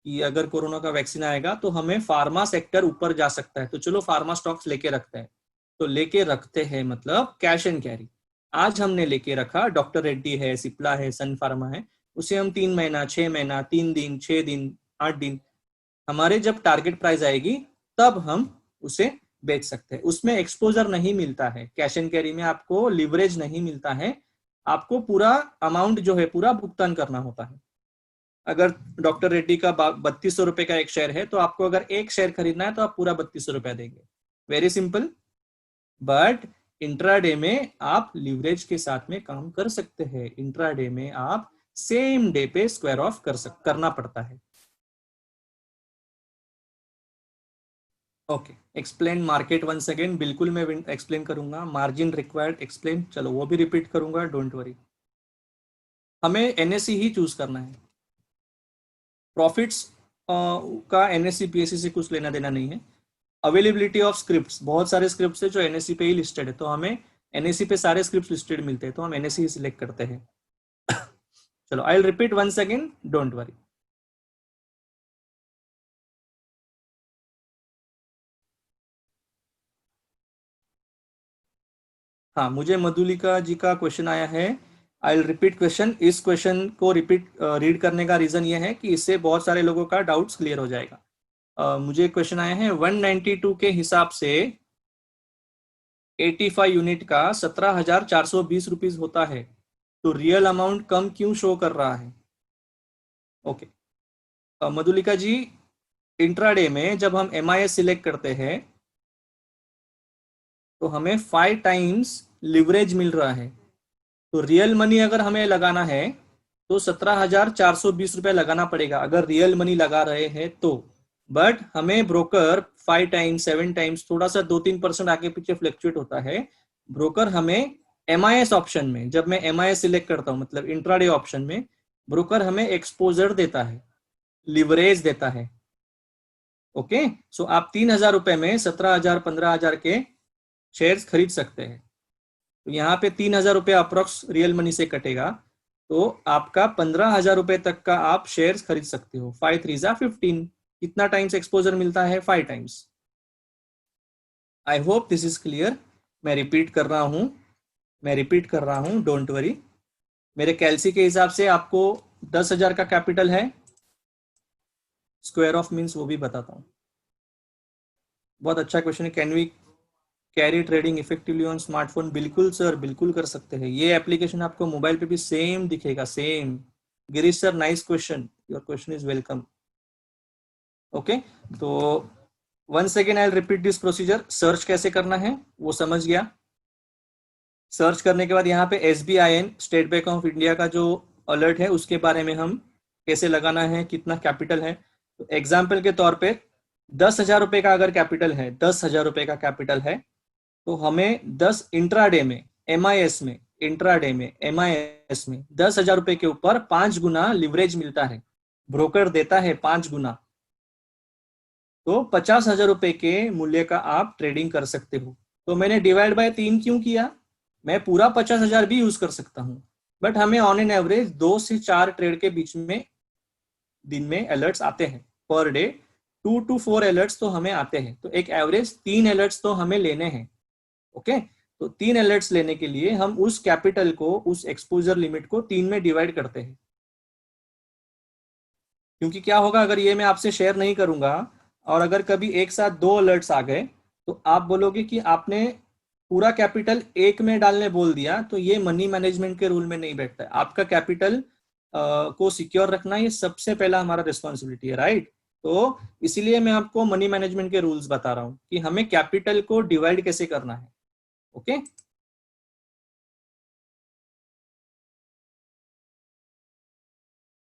कि अगर कोरोना का वैक्सीन आएगा तो हमें फार्मा सेक्टर ऊपर जा सकता है, तो चलो फार्मा स्टॉक्स लेके रखते हैं। तो लेके रखते हैं मतलब कैश एंड कैरी। आज हमने लेके रखा, डॉक्टर रेड्डी है, सिप्ला है, सन फार्मा है, उसे हम 3 महीना, 6 महीना, 3 दिन, 6 दिन, 8 दिन, हमारे जब टारगेट प्राइस आएगी तब हम उसे बेच सकते हैं। उसमें एक्सपोजर नहीं मिलता है, कैश एंड कैरी में आपको लिवरेज नहीं मिलता है, आपको पूरा अमाउंट जो है पूरा भुगतान करना होता है। अगर डॉक्टर रेड्डी का 3200 रुपए का एक शेयर है तो आपको अगर एक शेयर खरीदना है तो आप पूरा 3200 रुपया देंगे। Very simple. बट इंट्राडे में आप लिवरेज के साथ में काम कर सकते हैं। इंट्राडे में आप सेम डे पे स्क्वायर ऑफ करना पड़ता है। Okay, explain market once again. बिल्कुल मैं एक्सप्लेन करूंगा। मार्जिन रिक्वायर्ड एक्सप्लेन, चलो वो भी रिपीट करूंगा, डोंट वरी। हमें NSE ही चूज करना है। प्रॉफिट्स का NSE PSE से कुछ लेना देना नहीं है। अवेलेबिलिटी ऑफ स्क्रिप्ट्स, बहुत सारे स्क्रिप्ट्स है जो NSE पे ही लिस्टेड है, तो हमें NSE पे सारे स्क्रिप्ट्स लिस्टेड मिलते हैं तो हम NSE ही सिलेक्ट करते हैं। चलो I will repeat once again, don't worry. हाँ, मुझे मधुलिका जी का क्वेश्चन आया है। I will repeat question. इस क्वेश्चन को रिपीट रीड करने का रीजन ये है कि इससे बहुत सारे लोगों का डाउट्स क्लियर हो जाएगा। मुझे क्वेश्चन आया है, 192 के हिसाब से 85 यूनिट का 17,420 रुपीज होता है, तो रियल अमाउंट कम क्यों शो कर रहा है? ओके मधुलिका जी, इंट्राडे में जब हम MIS सिलेक्ट करते हैं तो हमें 5 टाइम्स लिवरेज मिल रहा है। तो रियल मनी अगर हमें लगाना है तो 17,420 रुपये लगाना पड़ेगा अगर रियल मनी लगा रहे हैं तो। बट हमें ब्रोकर 5 टाइम्स 7 टाइम्स थोड़ा सा 2-3% आगे पीछे फ्लक्चुएट होता है। ब्रोकर हमें MIS ऑप्शन में, जब मैं MIS सिलेक्ट करता हूं मतलब इंट्राडे ऑप्शन में, ब्रोकर हमें एक्सपोजर देता है, लिवरेज देता है। ओके, सो आप 3,000 रुपए में 17,000 15,000 के शेयर्स खरीद सकते हैं। तो यहाँ पे 3,000 रुपये अप्रोक्स रियल मनी से कटेगा, तो आपका 15,000 रुपये तक का आप शेयर्स खरीद सकते हो। 5 3 जा 15। कितना टाइम्स एक्सपोजर मिलता है? 5 times. I hope this is clear. मैं रिपीट कर रहा हूँ, डोंट वरी। मेरे कैलसी के हिसाब से आपको 10,000 का कैपिटल है। स्क्वायर ऑफ मीन्स वो भी बताता हूँ। बहुत अच्छा क्वेश्चन है। Can we carry trading effectively on smartphone? बिल्कुल सर, बिल्कुल कर सकते हैं। ये एप्लीकेशन आपको मोबाइल पे भी सेम दिखेगा, same. Girish sir, nice question, your question is welcome. Okay, तो once again I will repeat this procedure. Search कैसे करना है वो समझ गया। सर्च करने के बाद यहाँ पे SBIN, state bank of India का जो अलर्ट है उसके बारे में हम कैसे लगाना है, कितना कैपिटल है। तो एग्जाम्पल के तौर पे 10,000 रुपये का अगर कैपिटल है, 10,000 रुपये का कैपिटल है, तो हमें 10 इंट्राडे में MIS में, इंट्राडे में MIS में 10,000 रुपये के ऊपर 5 गुना लिवरेज मिलता है। ब्रोकर देता है 5 गुना। तो 50,000 रुपये के मूल्य का आप ट्रेडिंग कर सकते हो। तो मैंने डिवाइड बाय 3 क्यों किया? मैं पूरा 50,000 भी यूज कर सकता हूं, बट हमें ऑन एन एवरेज 2 से 4 ट्रेड के बीच में दिन में अलर्ट्स आते हैं। पर डे 2 to 4 अलर्ट्स तो हमें आते हैं। तो एक एवरेज 3 अलर्ट्स तो हमें लेने हैं। ओके, तो 3 अलर्ट्स लेने के लिए हम उस कैपिटल को, उस एक्सपोजर लिमिट को 3 में डिवाइड करते हैं। क्योंकि क्या होगा अगर ये मैं आपसे शेयर नहीं करूंगा और अगर कभी एक साथ 2 अलर्ट्स आ गए तो आप बोलोगे कि आपने पूरा कैपिटल एक में डालने बोल दिया, तो ये मनी मैनेजमेंट के रूल में नहीं बैठता है। आपका कैपिटल को सिक्योर रखना ये सबसे पहला हमारा रिस्पॉन्सिबिलिटी है, राइट? तो इसीलिए मैं आपको मनी मैनेजमेंट के रूल्स बता रहा हूँ कि हमें कैपिटल को डिवाइड कैसे करना है। ओके,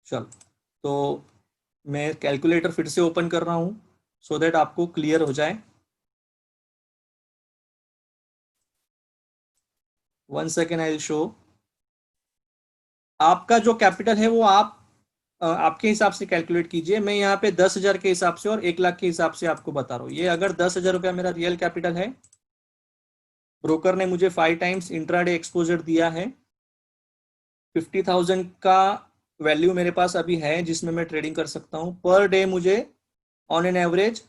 चलो, तो मैं कैलकुलेटर फिर से ओपन कर रहा हूं सो दैट आपको क्लियर हो जाए। One second, I will show. आपका जो कैपिटल है वो आप आपके हिसाब से कैलकुलेट कीजिए। मैं यहाँ पे 10,000 के हिसाब से और 1,00,000 के हिसाब से आपको बता रहा हूँ। ये अगर 10,000 रुपया मेरा रियल कैपिटल है, ब्रोकर ने मुझे 5 टाइम्स इंट्राडे एक्सपोजर दिया है, 50,000 का वैल्यू मेरे पास अभी है जिसमें मैं ट्रेडिंग कर सकता हूँ। पर डे मुझे ऑन एन एवरेज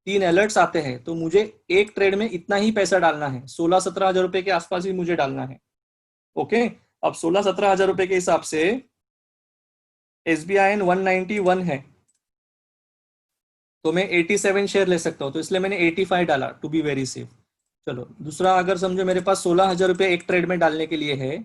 3 अलर्ट्स आते हैं, तो मुझे एक ट्रेड में इतना ही पैसा डालना है, 16-17 हजार रुपए के आसपास ही मुझे डालना है। ओके, अब 16-17 हजार रुपए के हिसाब से SBIN 191 है, तो मैं 87 शेयर ले सकता हूँ, तो इसलिए मैंने 85 डाला टू बी वेरी सेफ। चलो दूसरा, अगर समझो मेरे पास 16,000 रुपये एक ट्रेड में डालने के लिए है,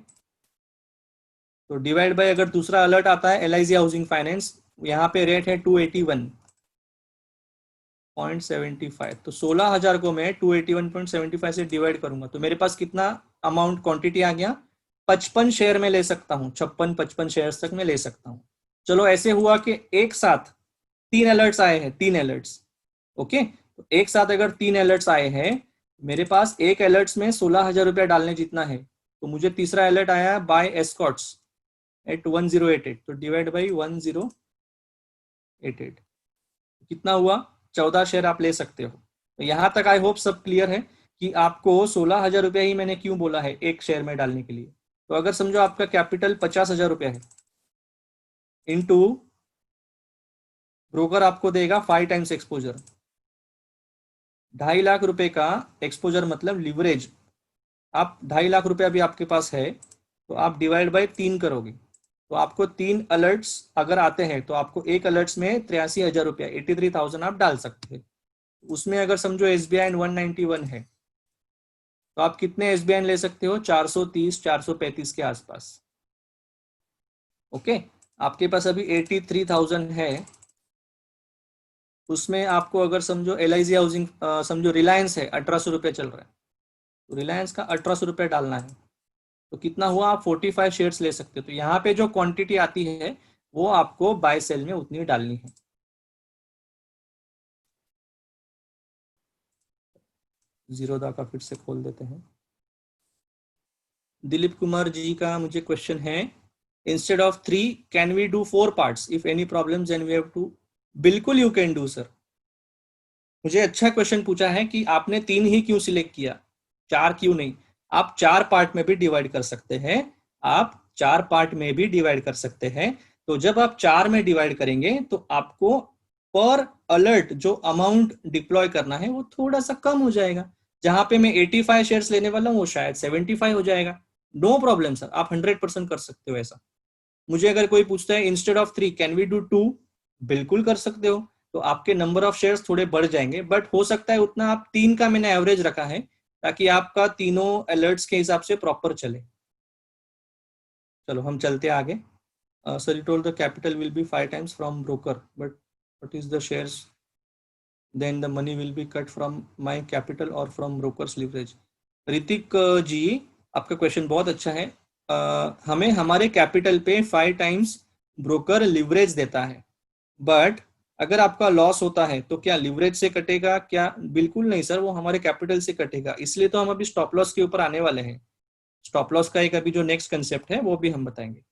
तो डिवाइड बाय, अगर दूसरा अलर्ट आता है LIC हाउसिंग फाइनेंस, यहाँ पे रेट है 281.75, तो 16,000 को मैं 281.75 से डिवाइड करूंगा तो मेरे पास कितना अमाउंट, क्वांटिटी आ गया? 55 शेयर में ले सकता हूँ, 56-55 शेयर तक मैं ले सकता हूँ। चलो ऐसे हुआ कि एक साथ 3 अलर्ट्स आए हैं, 3 अलर्ट्स। ओके, तो एक साथ अगर 3 अलर्ट्स आए हैं, मेरे पास एक अलर्ट्स में 16,000 रुपया डालने जितना है, तो मुझे तीसरा अलर्ट आया बाय एस्कॉर्ट्स एट 1088, तो डिवाइड बाई 1088 कितना हुआ? 14 शेयर आप ले सकते हो। तो यहाँ तक आई होप सब क्लियर है कि आपको 16,000 रुपया ही मैंने क्यों बोला है एक शेयर में डालने के लिए। तो अगर समझो आपका कैपिटल 50,000 रुपया है, इनटू ब्रोकर आपको देगा 5 टाइम्स एक्सपोजर, 2.5 लाख रुपए का एक्सपोजर मतलब लिवरेज। आप 2.5 लाख रुपया भी आपके पास है, तो आप डिवाइड बाय 3 करोगे, तो आपको 3 अलर्ट्स अगर आते हैं तो आपको एक अलर्ट्स में 83,000 रुपया, 83,000 आप डाल सकते हैं। उसमें अगर समझो SBIN 191 है, तो आप कितने SBIN ले सकते हो? 430-435 के आसपास। ओके, आपके पास अभी 83,000 है। उसमें आपको अगर समझो LIC हाउसिंग, समझो रिलायंस है, 1,800 रुपये चल रहा है, तो रिलायंस का 1800 रुपये डालना है, तो कितना हुआ, आप 45 शेयर्स ले सकते हो। तो यहाँ पे जो क्वांटिटी आती है वो आपको बाय सेल में उतनी डालनी है। जीरोधा का फिर से खोल देते हैं। दिलीप कुमार जी का मुझे क्वेश्चन है, instead of 3 can we do 4 parts if any problems and we have to. बिल्कुल यू कैन डू सर। मुझे अच्छा क्वेश्चन पूछा है कि आपने 3 ही क्यों सिलेक्ट किया, 4 क्यों नहीं। आप 4 पार्ट में भी डिवाइड कर सकते हैं, आप 4 पार्ट में भी डिवाइड कर सकते हैं। तो जब आप 4 में डिवाइड करेंगे तो आपको पर अलर्ट जो अमाउंट डिप्लॉय करना है वो थोड़ा सा कम हो जाएगा। जहां पे मैं 85 शेयर्स लेने वाला हूँ वो शायद 75 हो जाएगा। नो प्रॉब्लम सर, आप 100% कर सकते हो ऐसा। मुझे अगर कोई पूछता है instead of 3 can we do 2, बिल्कुल कर सकते हो। तो आपके नंबर ऑफ शेयर्स थोड़े बढ़ जाएंगे, बट हो सकता है उतना आप 3 का मैंने एवरेज रखा है ताकि आपका तीनों अलर्ट्स के हिसाब से प्रॉपर चले। चलो हम चलते आगे। Sir you told the capital will be 5 times from broker, but what is the shares, then the money will be cut from my capital और from brokers leverage. Hrithik ji, आपका क्वेश्चन बहुत अच्छा है। हमें हमारे कैपिटल पे 5 times ब्रोकर लिवरेज देता है, बट अगर आपका लॉस होता है तो क्या लिवरेज से कटेगा क्या? बिल्कुल नहीं सर, वो हमारे कैपिटल से कटेगा। इसलिए तो हम अभी स्टॉप लॉस के ऊपर आने वाले हैं। स्टॉप लॉस का एक अभी जो नेक्स्ट कंसेप्ट है वो भी हम बताएंगे।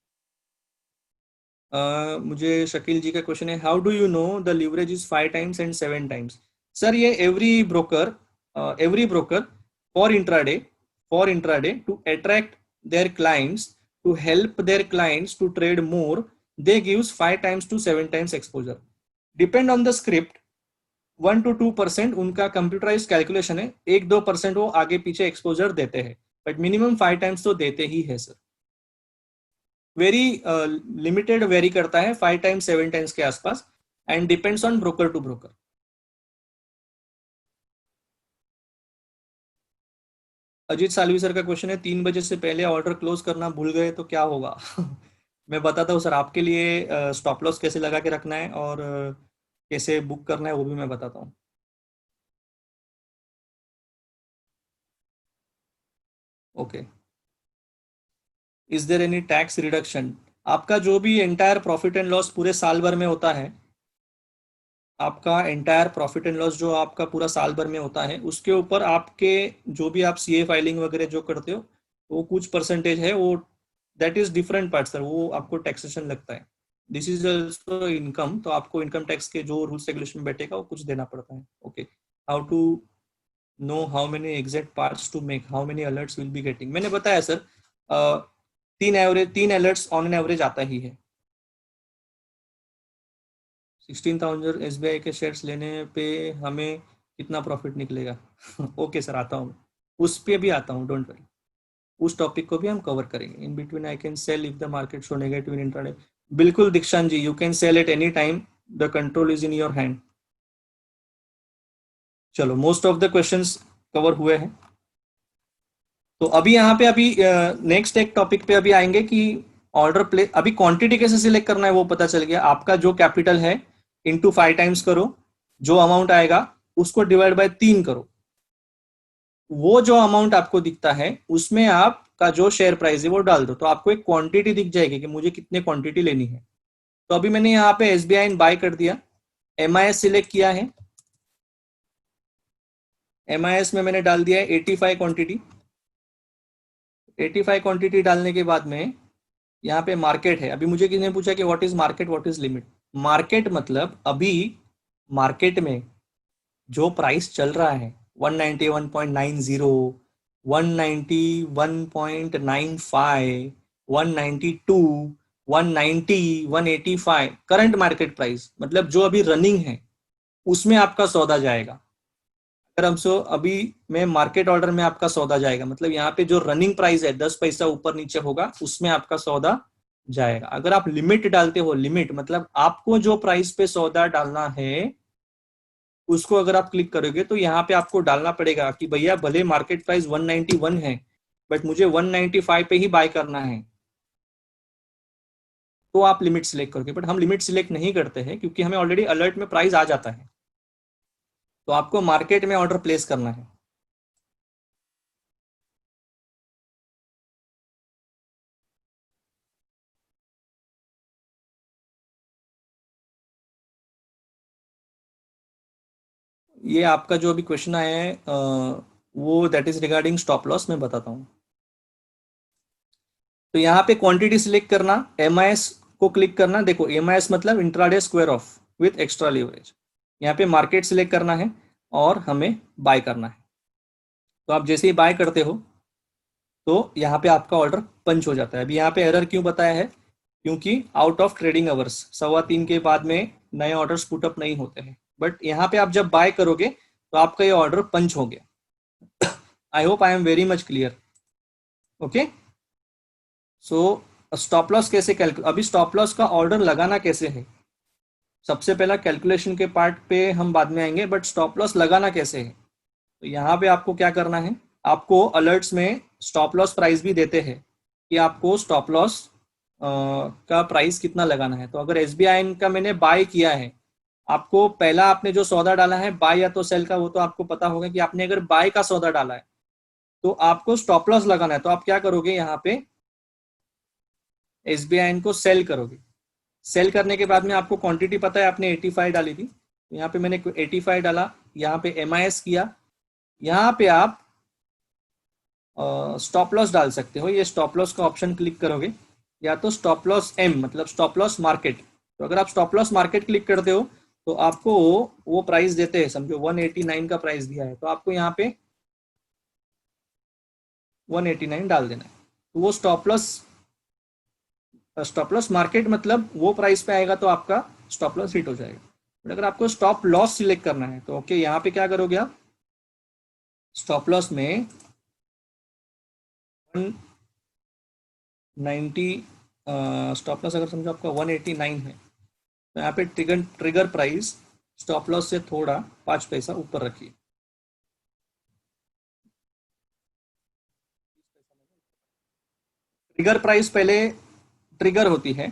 मुझे शकील जी का क्वेश्चन है, how do you know the leverage is 5 times and 7 times? Sir ये every broker for intraday to attract their clients, to help their clients to trade more, they gives 5 times to 7 times exposure. Depend on the script, 1 to 2% उनका computerise calculation है, 1-2% वो आगे पीछे exposure देते हैं, but minimum 5 times तो देते ही है सर। वेरी लिमिटेड वेरी करता है 5 times 7 times के आसपास, and depends on broker to broker. Ajit Salvi sir का क्वेश्चन है, 3 बजे से पहले ऑर्डर क्लोज करना भूल गए तो क्या होगा? मैं बताता हूँ सर, आपके लिए स्टॉप लॉस कैसे लगा के रखना है और कैसे बुक करना है वो भी मैं बताता हूँ। Okay, is there any tax reduction? आपका जो भी एंटायर प्रॉफिट एंड लॉस पूरे साल भर में होता है, आपका एंटायर प्रॉफिट एंड लॉस जो आपका पूरा साल भर में होता है, उसके ऊपर आपके जो भी आप सीए फाइलिंग वगैरह जो करते हो वो कुछ परसेंटेज है, वो that is different part sir, वो आपको टैक्सेशन लगता है। दिस इज ऑल्सो इनकम, तो आपको इनकम टैक्स के जो रूल्स रेगुलेशन में बैठेगा वो कुछ देना पड़ता है। Okay, how to know how many exact parts to make, how many alerts will be getting? मैंने बताया sir, 3 alerts on an average आता ही है। 16,000 एसबीआई के शेयर्स लेने पे हमें कितना प्रॉफिट निकलेगा? ओके सर, आता हूँ, उस पे भी आता हूँ, डोंट वरी, उस टॉपिक को भी हम कवर करेंगे। In between I can sell if the market show negative in intraday. बिल्कुल Dikshant ji, you can sell at any time, the control is in your hand. चलो, most of the questions cover हुए हैं। तो अभी यहाँ पे अभी नेक्स्ट एक टॉपिक पे अभी आएंगे कि ऑर्डर प्ले, अभी क्वांटिटी कैसे सिलेक्ट करना है वो पता चल गया। आपका जो कैपिटल है इंटू 5 times करो, जो अमाउंट आएगा उसको डिवाइड बाय 3 करो, वो जो अमाउंट आपको दिखता है उसमें आपका जो शेयर प्राइस है वो डाल दो, तो आपको एक क्वांटिटी दिख जाएगी कि मुझे कितने क्वांटिटी लेनी है। तो अभी मैंने यहाँ पे एसबीआई बाय कर दिया, एमआईएस सिलेक्ट किया है, एमआईएस में मैंने डाल दिया है 85 क्वांटिटी। 85 क्वांटिटी डालने के बाद में यहाँ पे मार्केट है। अभी मुझे किसी ने पूछा कि what is market, what is limit? Market मतलब अभी मार्केट में जो प्राइस चल रहा है 191.90, 191.95, 192, 190, 185 करंट मार्केट प्राइस, मतलब जो अभी रनिंग है उसमें आपका सौदा जाएगा। अगर हम सो अभी में मार्केट ऑर्डर में आपका सौदा जाएगा, मतलब यहाँ पे जो रनिंग प्राइस है 10 पैसा ऊपर नीचे होगा उसमें आपका सौदा जाएगा। अगर आप लिमिट डालते हो, लिमिट मतलब आपको जो प्राइस पे सौदा डालना है उसको अगर आप क्लिक करोगे तो यहाँ पे आपको डालना पड़ेगा कि भैया भले मार्केट प्राइस 191 है बट मुझे 195 पे ही बाय करना है, तो आप लिमिट सिलेक्ट करोगे। बट हम लिमिट सिलेक्ट नहीं करते हैं क्योंकि हमें ऑलरेडी अलर्ट में प्राइस आ जाता है, तो आपको मार्केट में ऑर्डर प्लेस करना है। ये आपका जो अभी क्वेश्चन आया है वो that is regarding stop loss, मैं बताता हूँ। तो यहाँ पे क्वांटिटी सिलेक्ट करना, MIS को क्लिक करना। देखो MIS मतलब intraday square of with extra leverage. यहाँ पे मार्केट सिलेक्ट करना है और हमें बाय करना है। तो आप जैसे ही बाय करते हो तो यहाँ पे आपका ऑर्डर पंच हो जाता है। अभी यहाँ पे एरर क्यों बताया है? क्योंकि आउट ऑफ ट्रेडिंग आवर्स 3:15 के बाद में नए ऑर्डर्स पुटअप नहीं होते हैं। बट यहाँ पे आप जब बाय करोगे तो आपका ये ऑर्डर पंच हो गया। I hope I am very much clear. Okay, so stop loss कैसे कैलकुलेट, अभी स्टॉप लॉस का ऑर्डर लगाना कैसे है, सबसे पहला कैलकुलेशन के पार्ट पे हम बाद में आएंगे, बट स्टॉप लॉस लगाना कैसे है। तो यहाँ पे आपको क्या करना है, आपको अलर्ट्स में स्टॉप लॉस प्राइस भी देते हैं कि आपको स्टॉप लॉस का प्राइस कितना लगाना है। तो अगर SBI का मैंने बाय किया है, आपको पहला आपने जो सौदा डाला है बाय या तो सेल का, वो तो आपको पता होगा कि आपने अगर बाय का सौदा डाला है तो आपको स्टॉप लॉस लगाना है। तो आप क्या करोगे, यहाँ पे SBI को सेल करोगे। सेल करने के बाद में आपको क्वांटिटी पता है, आपने 85 डाली थी, तो यहाँ पे मैंने 85 डाला, यहाँ पे MIS किया। यहाँ पे आप स्टॉप लॉस डाल सकते हो, ये स्टॉप लॉस का ऑप्शन क्लिक करोगे, या तो स्टॉप लॉस M मतलब स्टॉप लॉस मार्केट। तो अगर आप स्टॉप लॉस मार्केट क्लिक करते हो तो आपको वो प्राइस देते हैं, समझो 189 का प्राइस दिया है, तो आपको यहाँ पे 189 डाल देना है। तो वो स्टॉप लॉस मार्केट मतलब वो प्राइस पे आएगा तो आपका स्टॉप लॉस हिट हो जाएगा। बट अगर आपको स्टॉप लॉस सिलेक्ट करना है तो ओके, यहाँ पे क्या करोगे आप, स्टॉप लॉस में 190 स्टॉप लॉस अगर समझो आपका 189 है तो यहाँ पे ट्रिगर प्राइस स्टॉप लॉस से थोड़ा 5 पैसा ऊपर रखिए। ट्रिगर प्राइस पहले ट्रिगर होती है,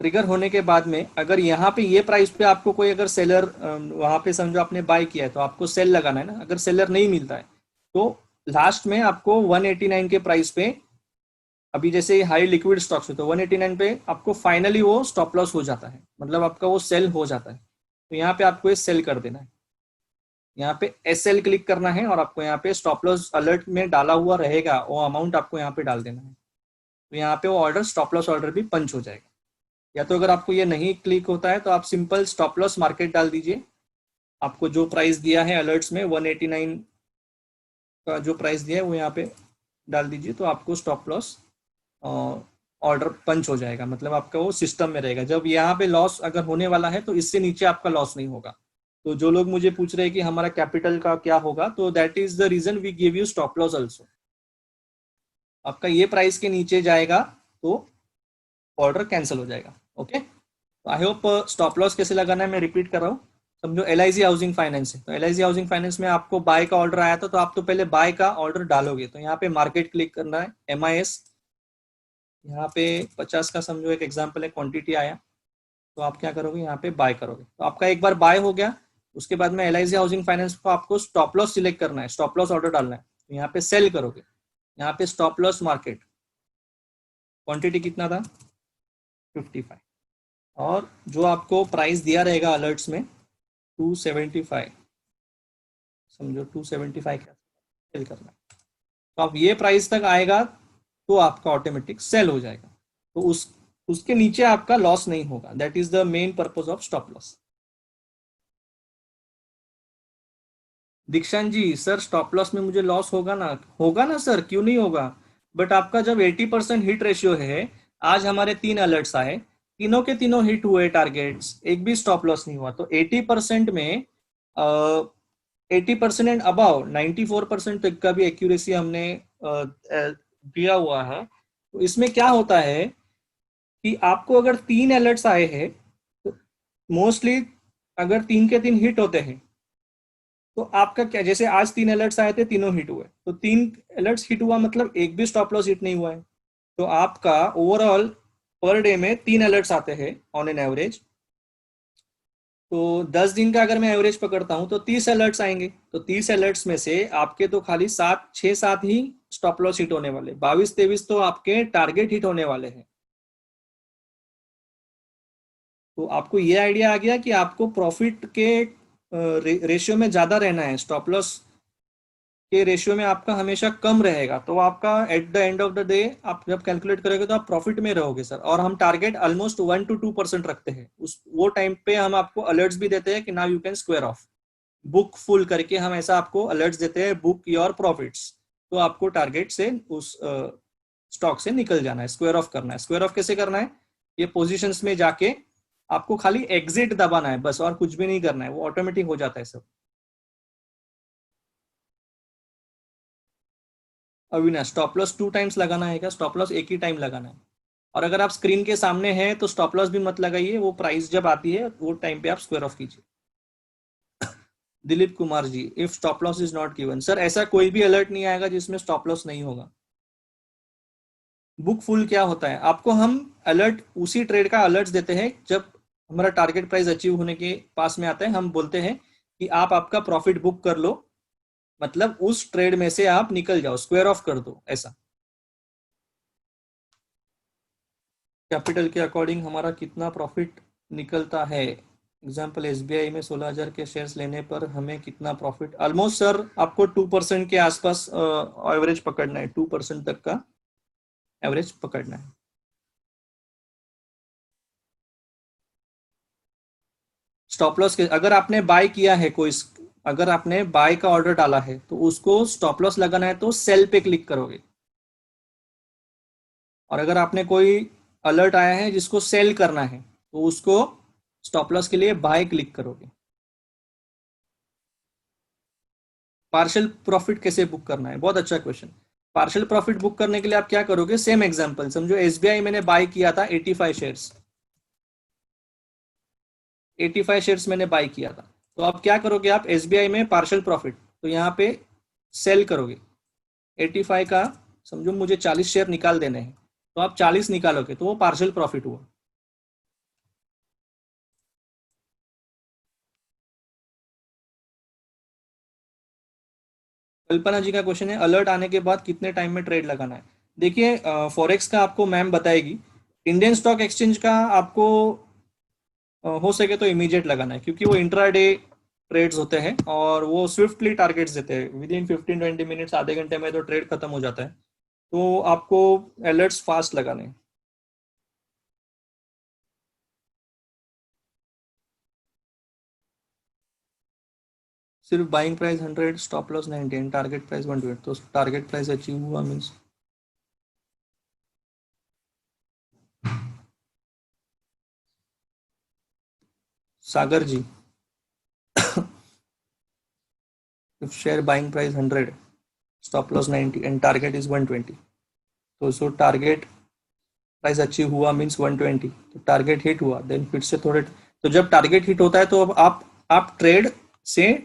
ट्रिगर होने के बाद में अगर यहाँ पे ये प्राइस पे आपको कोई अगर सेलर वहां पे समझो आपने बाय किया है तो आपको सेल लगाना है ना। अगर सेलर नहीं मिलता है तो लास्ट में आपको 189 के प्राइस पे, अभी जैसे हाई लिक्विड स्टॉक्स है तो 189 पे आपको फाइनली वो स्टॉप लॉस हो जाता है, मतलब आपका वो सेल हो जाता है। तो यहाँ पे आपको ये सेल कर देना है, यहाँ पे SL क्लिक करना है और आपको यहाँ पे स्टॉप लॉस अलर्ट में डाला हुआ रहेगा वो अमाउंट आपको यहाँ पे डाल देना है। तो यहाँ पे वो ऑर्डर स्टॉप लॉस ऑर्डर भी पंच हो जाएगा। या तो अगर आपको ये नहीं क्लिक होता है तो आप सिंपल स्टॉप लॉस मार्केट डाल दीजिए, आपको जो प्राइस दिया है अलर्ट्स में 189 का जो प्राइस दिया है वो यहाँ पे डाल दीजिए, तो आपको स्टॉप लॉस ऑर्डर पंच हो जाएगा, मतलब आपका वो सिस्टम में रहेगा। जब यहाँ पे लॉस अगर होने वाला है तो इससे नीचे आपका लॉस नहीं होगा। तो जो लोग मुझे पूछ रहे हैं कि हमारा कैपिटल का क्या होगा, तो that is the reason we give you stop loss also. आपका ये प्राइस के नीचे जाएगा तो ऑर्डर कैंसिल हो जाएगा। ओके, तो आई होप स्टॉप लॉस कैसे लगाना है मैं रिपीट कर रहा हूँ। समझो LIC हाउसिंग फाइनेंस है, तो LIC हाउसिंग फाइनेंस में आपको बाय का ऑर्डर आया था तो आप तो पहले बाय का ऑर्डर डालोगे। तो यहाँ पे मार्केट क्लिक करना है, MIS, यहाँ पे 50 का समझो एक एग्जांपल है क्वांटिटी आया, तो आप क्या करोगे, यहाँ पे बाय करोगे। तो आपका एक बार बाय हो गया, उसके बाद में LIC हाउसिंग फाइनेंस को आपको स्टॉप लॉस सिलेक्ट करना है, स्टॉप लॉस ऑर्डर डालना है। तो यहाँ पे सेल करोगे, यहाँ पे स्टॉप लॉस मार्केट, क्वांटिटी कितना था 55, और जो आपको प्राइस दिया रहेगा अलर्ट्स में 275, समझो 275 का सेल करना है। तो अब ये प्राइस तक आएगा तो आपका ऑटोमेटिक सेल हो जाएगा, तो उसके नीचे आपका लॉस नहीं होगा। That is the main purpose of stop loss. दीक्षांत जी, सर स्टॉप लॉस में मुझे लॉस होगा ना? होगा ना सर, क्यों नहीं होगा। बट आपका जब 80% हिट रेशियो है, आज हमारे 3 अलर्ट्स आए, तीनों के तीनों हिट हुए टारगेट्स, एक भी स्टॉप लॉस नहीं हुआ, तो 80% में 80% एंड अबाउ 94% तक का भी एक्यूरेसी हमने दिया हुआ है। तो इसमें क्या होता है कि आपको अगर 3 अलर्ट्स आए हैं तो मोस्टली अगर 3 के 3 हिट होते हैं तो आपका क्या, जैसे आज 3 अलर्ट्स आए थे, तीनों हिट हुए, तो 3 अलर्ट्स हिट हुआ मतलब एक भी स्टॉप लॉस हिट नहीं हुआ है। तो आपका ओवरऑल पर डे में 3 अलर्ट्स आते हैं ऑन एन एवरेज। तो 10 दिन का अगर मैं एवरेज पकड़ता हूं तो 30 अलर्ट्स आएंगे, तो 30 अलर्ट्स में से आपके तो खाली 6-7 ही स्टॉप लॉस हिट होने वाले, 22-23 तो आपके टारगेट हिट होने वाले हैं। तो आपको ये आइडिया आ गया कि आपको प्रॉफिट के रेशियो में ज्यादा रहना है, स्टॉप लॉस के रेशियो में आपका हमेशा कम रहेगा, तो आपका at the end of the day आप जब कैलकुलेट करोगे तो आप प्रॉफिट में रहोगे सर। और हम टारगेट ऑलमोस्ट 1 to 2% रखते हैं, उस वो टाइम पे हम आपको अलर्ट्स भी देते हैं कि now you can square of, book full करके हम ऐसा आपको अलर्ट्स देते हैं, बुक योर प्रॉफिट्स। तो आपको टारगेट से उस स्टॉक से निकल जाना है, स्क्वायर ऑफ करना है। स्क्वायर ऑफ कैसे करना है, ये पोजीशंस में जाके आपको खाली एग्जिट दबाना है बस, और कुछ भी नहीं करना है, वो ऑटोमेटिक हो जाता है सब। अविनाश, स्टॉप लॉस 2 टाइम्स लगाना है क्या? स्टॉप लॉस एक ही टाइम लगाना है, और अगर आप स्क्रीन के सामने हैं तो स्टॉप लॉस भी मत लगाइए, वो प्राइस जब आती है वो टाइम पे आप स्क्वायर ऑफ कीजिए। Dilip Kumar ji, if stop loss is not given, sir ऐसा कोई भी अलर्ट नहीं आएगा जिसमें स्टॉप लॉस नहीं होगा। बुक फुल क्या होता है, आपको हम अलर्ट उसी ट्रेड का अलर्ट देते हैं जब हमारा टारगेट प्राइस अचीव होने के पास में आता है, हम बोलते हैं कि आप आपका प्रॉफिट बुक कर लो, मतलब उस ट्रेड में से आप निकल जाओ, स्क्वायर ऑफ कर दो ऐसा। कैपिटल के अकॉर्डिंग हमारा कितना प्रॉफिट निकलता है? एग्जाम्पल एसबीआई में 16,000 के शेयर्स लेने पर हमें कितना प्रॉफिट? ऑलमोस्ट सर आपको 2% के आसपास एवरेज पकड़ना है, 2% तक का एवरेज पकड़ना है। स्टॉप लॉस के अगर आपने बाय किया है कोई, अगर आपने बाय का ऑर्डर डाला है तो उसको स्टॉप लॉस लगाना है तो सेल पे क्लिक करोगे, और अगर आपने कोई अलर्ट आया है जिसको सेल करना है तो उसको स्टॉप लॉस के लिए बाय क्लिक करोगे। पार्शियल प्रॉफिट कैसे बुक करना है, बहुत अच्छा क्वेश्चन। पार्शियल प्रॉफिट बुक करने के लिए आप क्या करोगे, सेम एग्जांपल समझो, एसबीआई मैंने बाय किया था 85 शेयर्स, 85 शेयर्स मैंने बाय किया था, तो आप क्या करोगे, आप एसबीआई में पार्शियल प्रॉफिट, तो यहाँ पे सेल करोगे 85 का, समझो मुझे 40 शेयर निकाल देने हैं, तो आप 40 निकालोगे तो वो पार्शियल प्रॉफिट हुआ। कल्पना जी का क्वेश्चन है, अलर्ट आने के बाद कितने टाइम में ट्रेड लगाना है? देखिए फॉरेक्स का आपको मैम बताएगी, इंडियन स्टॉक एक्सचेंज का आपको हो सके तो इमीडिएट लगाना है, क्योंकि वो इंट्राडे ट्रेड्स होते हैं और वो स्विफ्टली टारगेट्स देते हैं, विद इन 15-20 मिनट्स, आधे घंटे में तो ट्रेड खत्म हो जाता है, तो आपको अलर्ट्स फास्ट लगाने हैं। सिर्फ buying price 100, stop loss 19, target price 120, तो टारगेट प्राइस अचीव हुआ means? Sagar ji, if share buying price 100, stop loss 90 and target is 120, तो सो टारगेट प्राइस अचीव हुआ मीन्स 120, तो टारगेट हिट हुआ, देन फिर से थोड़े, तो जब टारगेट हिट होता है तो अब आप ट्रेड से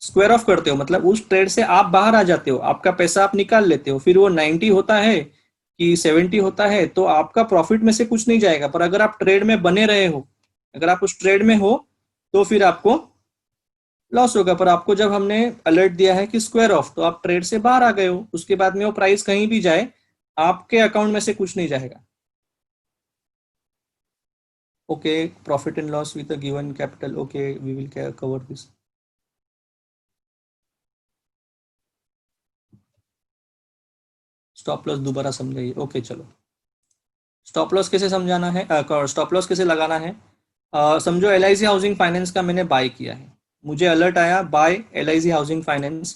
स्क्वायर ऑफ करते हो, मतलब उस ट्रेड से आप बाहर आ जाते हो, आपका पैसा आप निकाल लेते हो, फिर वो 90 होता है कि 70 होता है तो आपका प्रॉफिट में से कुछ नहीं जाएगा, पर अगर आप ट्रेड में बने रहे हो, अगर आप उस ट्रेड में हो तो फिर आपको लॉस होगा। पर आपको जब हमने अलर्ट दिया है कि स्क्वायर ऑफ, तो आप ट्रेड से बाहर आ गए हो, उसके बाद में वो प्राइस कहीं भी जाए आपके अकाउंट में से कुछ नहीं जाएगा। Okay, profit and loss with a given capital. Okay, we will cover this. Stop loss दोबारा समझाइए। ओके चलो, स्टॉप लॉस कैसे समझाना है, स्टॉप लॉस कैसे लगाना है? समझो L I C housing finance का मैंने बाय किया है, मुझे अलर्ट आया buy L I C housing finance,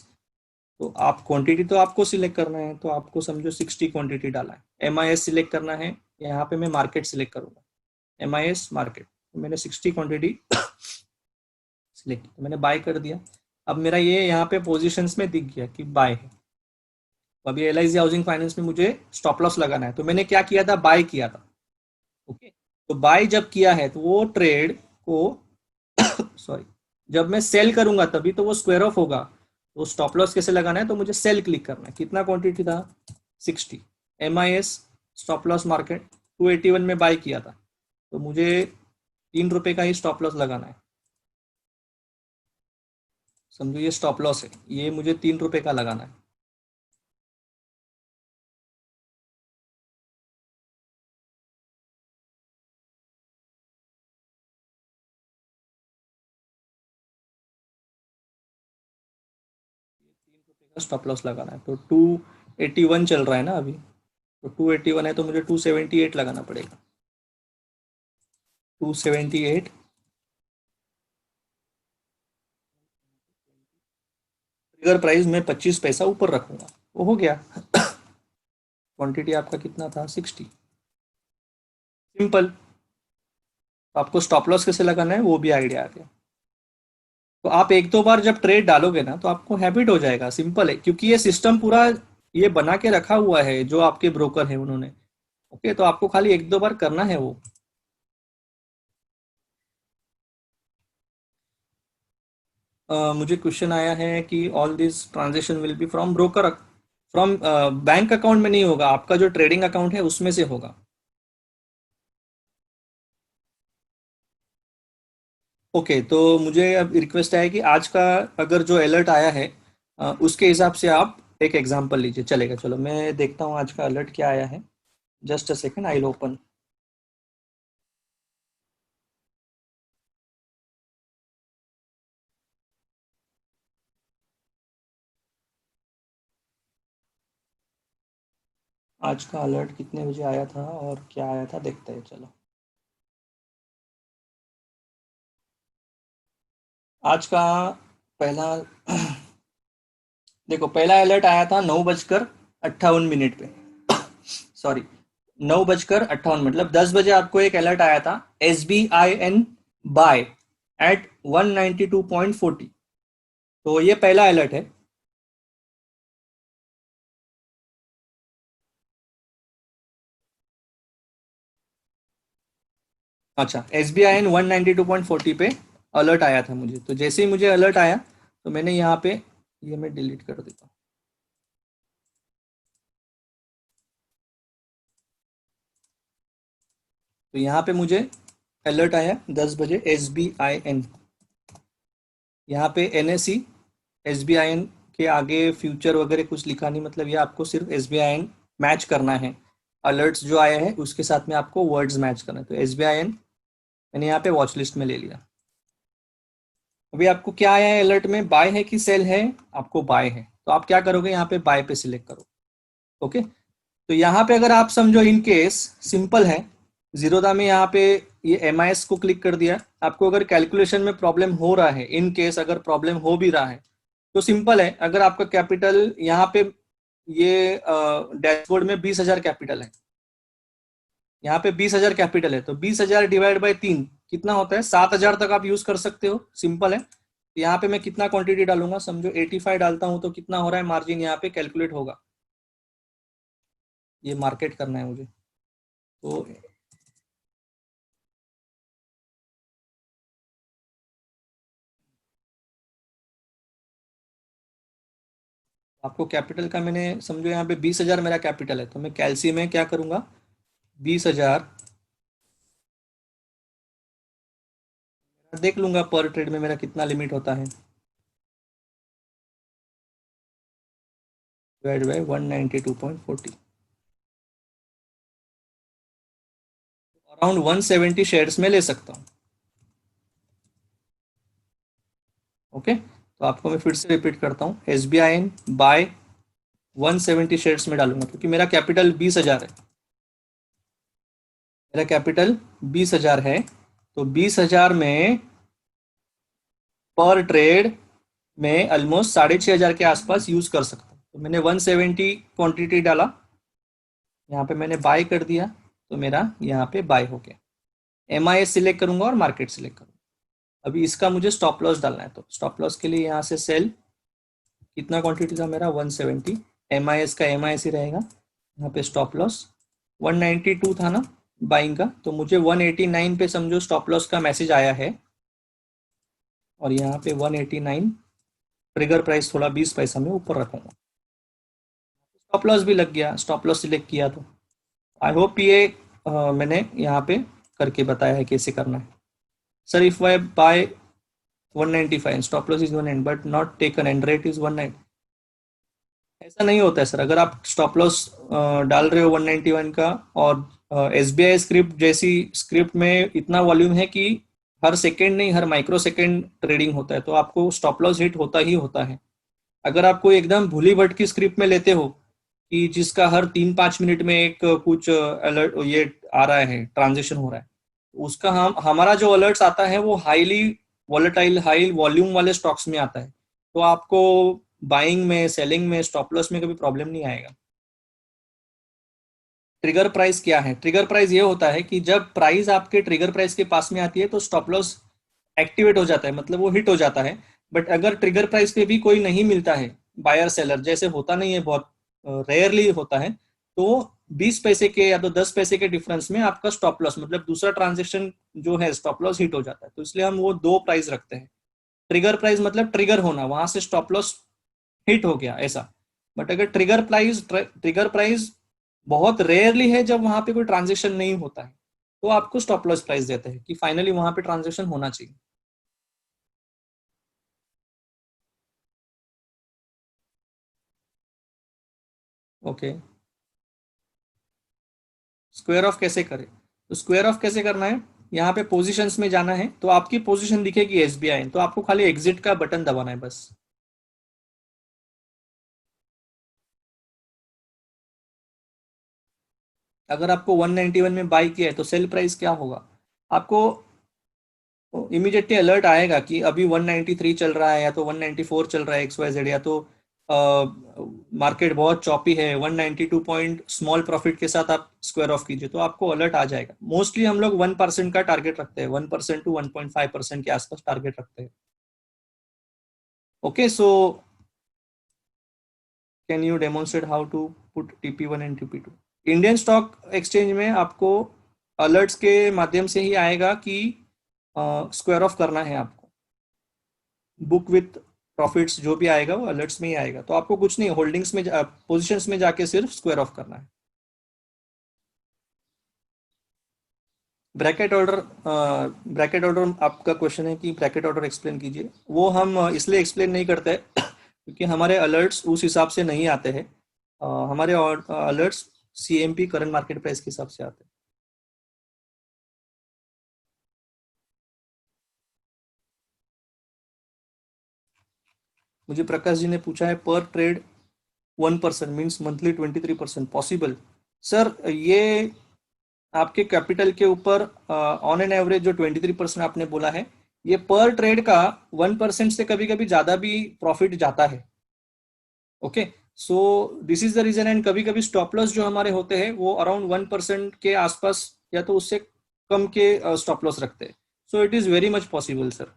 तो आप क्वांटिटी तो आपको सिलेक्ट करना है, तो आपको समझो 60 क्वांटिटी डाला है, एम आई एस सिलेक्ट करना है, यहाँ पे मैं मार्केट सिलेक्ट करूंगा, एम आई एस मार्केट, तो मैंने 60 क्वांटिटी सिलेक्ट, तो मैंने बाय कर दिया। अब मेरा ये यहाँ पे पोजिशंस में दिख गया कि बाय है, अभी L I C housing finance में मुझे स्टॉप लॉस लगाना है, तो मैंने क्या किया था, बाय किया था। ओके, तो बाय जब किया है तो वो ट्रेड को सॉरी, जब मैं सेल करूंगा तभी तो वो स्क्वायर ऑफ होगा, तो स्टॉप लॉस कैसे लगाना है, तो मुझे सेल क्लिक करना है, कितना क्वांटिटी था, 60, M I S stop loss market 281 में बाय किया था, तो मुझे 3 रुपए का ही स्टॉप लॉस लगाना है, समझो ये स्टॉप लॉस है, ये मुझे 3 रुपए का लगाना है। स्टॉप लॉस लगाना है। तो 281 चल रहा है ना अभी, तो 281 है तो मुझे 278 लगाना पड़ेगा। 278 ट्रिगर प्राइस में 25 पैसा ऊपर रखूंगा, वो हो गया। क्वांटिटी आपका कितना था? 60। सिंपल। तो आपको स्टॉप लॉस कैसे लगाना है वो भी आइडिया आ गया। तो आप एक दो बार जब ट्रेड डालोगे ना तो आपको हैबिट हो जाएगा। सिंपल है, क्योंकि ये सिस्टम पूरा ये बना के रखा हुआ है जो आपके ब्रोकर है उन्होंने। ओके, तो आपको खाली एक दो बार करना है वो। मुझे क्वेश्चन आया है कि all this transaction will be from broker, from bank account में नहीं होगा, आपका जो ट्रेडिंग अकाउंट है उसमें से होगा। ओके, तो मुझे अब रिक्वेस्ट है कि आज का अगर जो अलर्ट आया है उसके हिसाब से आप एक एग्जांपल लीजिए, चलेगा? चलो मैं देखता हूँ आज का अलर्ट क्या आया है। Just a second, I will open. आज का अलर्ट कितने बजे आया था और क्या आया था देखते हैं, चलो। आज का पहला देखो, पहला अलर्ट आया था 9:58 पे। सॉरी, 9:58, मतलब 10 बजे आपको एक अलर्ट आया था, SBIN बाय एट 192.40। तो ये पहला अलर्ट है। अच्छा, SBIN 192.40 पे अलर्ट आया था मुझे। तो जैसे ही मुझे अलर्ट आया तो मैंने यहाँ पे, ये मैं डिलीट कर देता हूँ। तो यहाँ पे मुझे अलर्ट आया 10 बजे, SBIN। यहाँ पे NSE, SBIN के आगे फ्यूचर वगैरह कुछ लिखा नहीं, मतलब ये आपको सिर्फ SBIN मैच करना है। अलर्ट्स जो आए हैं उसके साथ में आपको वर्ड्स मैच करना है। तो SBIN मैंने यहाँ पे वॉच लिस्ट में ले लिया। अभी आपको क्या आया है अलर्ट में? बाय है कि सेल है? आपको बाय है, तो आप क्या करोगे? यहाँ पे बाय पे सिलेक्ट करो। ओके, तो यहाँ पे अगर आप समझो, इन केस सिंपल है, जीरोधा में यहाँ पे ये MIS को क्लिक कर दिया। आपको अगर कैलकुलेशन में प्रॉब्लम हो रहा है, इन केस अगर प्रॉब्लम हो भी रहा है तो सिंपल है, अगर आपका कैपिटल यहाँ पे ये डैशबोर्ड में 20,000 कैपिटल है, यहाँ पे 20,000 कैपिटल है, तो 20,000 डिवाइड बाई 3 कितना होता है? 7,000 तक आप यूज कर सकते हो। सिंपल है। यहाँ पे मैं कितना क्वांटिटी डालूंगा? समझो 85 डालता हूँ तो कितना हो रहा है मार्जिन? यहाँ पे कैलकुलेट होगा। ये मार्केट करना है मुझे, तो आपको कैपिटल का मैंने समझो यहाँ पे 20,000 मेरा कैपिटल है, तो मैं कैलसी में क्या करूंगा? 20,000 देख लूंगा पर ट्रेड में मेरा कितना लिमिट होता है, डिवाइड बाय 192.40, अराउंड 170 शेयर्स में ले सकता हूँ। ओके, तो आपको मैं फिर से रिपीट करता हूँ, SBIN बाय 170 शेयर्स में डालूंगा, क्योंकि मेरा कैपिटल 20,000 है। मेरा कैपिटल 20,000 है, तो 20,000 में पर ट्रेड में ऑलमोस्ट 6,500 के आसपास यूज कर सकता हूँ। तो मैंने 170 क्वांटिटी डाला, यहाँ पे मैंने बाय कर दिया, तो मेरा यहाँ पे बाय हो गया। MIS सिलेक्ट करूंगा और मार्केट सिलेक्ट करूंगा। अभी इसका मुझे स्टॉप लॉस डालना है, तो स्टॉप लॉस के लिए यहाँ से सेल, कितना क्वांटिटी था मेरा? 170। MIS का MIS ही रहेगा। यहाँ पे स्टॉप लॉस 192 था ना बाइंग का, तो मुझे 189 पे समझो स्टॉप लॉस का मैसेज आया है, और यहाँ पे 189 ट्रिगर प्राइस थोड़ा 20 पैसा में ऊपर रखूंगा। स्टॉप लॉस भी लग गया, स्टॉप लॉस सिलेक्ट किया। तो आई होप ये मैंने यहाँ पे करके बताया है कैसे करना है। Sir, if I buy 195, stop loss is 190 but not taken and rate is 19, ऐसा नहीं होता है सर। अगर आप स्टॉप लॉस डाल रहे हो 191 का, और SBI स्क्रिप्ट जैसी स्क्रिप्ट में इतना वॉल्यूम है कि हर सेकेंड नहीं, हर माइक्रो सेकेंड ट्रेडिंग होता है, तो आपको स्टॉप लॉस हिट होता ही होता है। अगर आप कोई एकदम भूली भटकी स्क्रिप्ट में लेते हो कि जिसका हर 3-5 मिनट में एक कुछ अलर्ट ये आ रहा है, ट्रांजेक्शन हो रहा है, उसका हमारा जो अलर्ट्स आता है वो हाईली वॉलेटाइल हाई वॉल्यूम वाले स्टॉक्स में आता है, तो आपको बाइंग में, सेलिंग में, स्टॉप लॉस में कभी प्रॉब्लम नहीं आएगा। ट्रिगर प्राइस क्या है? ट्रिगर प्राइस ये होता है कि जब प्राइस आपके ट्रिगर प्राइस के पास में आती है तो स्टॉप लॉस एक्टिवेट हो जाता है, मतलब वो हिट हो जाता है। बट अगर ट्रिगर प्राइस पे भी कोई नहीं मिलता है, बायर सेलर जैसे होता नहीं है, बहुत रेयरली होता है, तो 20 पैसे के या तो 10 पैसे के डिफरेंस में आपका स्टॉप लॉस, मतलब दूसरा ट्रांजेक्शन जो है स्टॉप लॉस हिट हो जाता है। तो इसलिए हम वो दो प्राइस रखते हैं। ट्रिगर प्राइस मतलब ट्रिगर होना, वहां से स्टॉप लॉस हिट हो गया ऐसा। बट अगर ट्रिगर प्राइस बहुत रेयरली है, जब वहां पे कोई ट्रांजेक्शन नहीं होता है, तो आपको स्टॉप लॉस प्राइस देते हैं कि फाइनली वहां पे ट्रांजेक्शन होना चाहिए। ओके, स्क्वायर ऑफ कैसे करें? तो स्क्वायर ऑफ कैसे करना है, यहाँ पे पोजीशंस में जाना है, तो आपकी पोजीशन दिखेगी एसबीआई, तो आपको खाली एग्जिट का बटन दबाना है बस। अगर आपको 191 में बाई किया है तो सेल प्राइस क्या होगा? आपको इमीडिएटली अलर्ट आएगा कि अभी 193 चल रहा है, या तो 194 चल रहा है एक्स वाई जेड, या तो मार्केट बहुत चॉपी है, 192 पॉइंट स्मॉल प्रॉफिट के साथ आप स्क्वायर ऑफ कीजिए, तो आपको अलर्ट आ जाएगा। मोस्टली हम लोग 1% का टारगेट रखते हैं, 1% टू 1.5% के आसपास टारगेट रखते हैं। Okay, so can you demonstrate how to put TP1 and TP2? Indian stock exchange में आपको अलर्ट्स के माध्यम से ही आएगा कि स्क्वायर ऑफ करना है आपको। बुक विथ प्रॉफिट्स जो भी आएगा वो अलर्ट्स में ही आएगा, तो आपको कुछ नहीं, होल्डिंग्स में पोजीशंस में जाके सिर्फ स्क्वायर ऑफ करना है। ब्रैकेट ऑर्डर आपका क्वेश्चन है कि ब्रैकेट ऑर्डर एक्सप्लेन कीजिए। वो हम इसलिए एक्सप्लेन नहीं करते क्योंकि हमारे अलर्ट्स उस हिसाब से नहीं आते हैं। हमारे alerts CMP current market price के हिसाब से आते हैं। मुझे प्रकाश जी ने पूछा है पर trade 1% means monthly 23% possible? Sir, ये आपके कैपिटल के ऊपर ऑन एन एवरेज जो 23% आपने बोला है, ये पर ट्रेड का 1% से कभी कभी ज्यादा भी प्रॉफिट जाता है। Okay, so this is the reason. And कभी कभी स्टॉप लॉस जो हमारे होते हैं वो अराउंड 1% के आसपास या तो उससे कम के स्टॉप लॉस रखते हैं। So it is very much possible sir.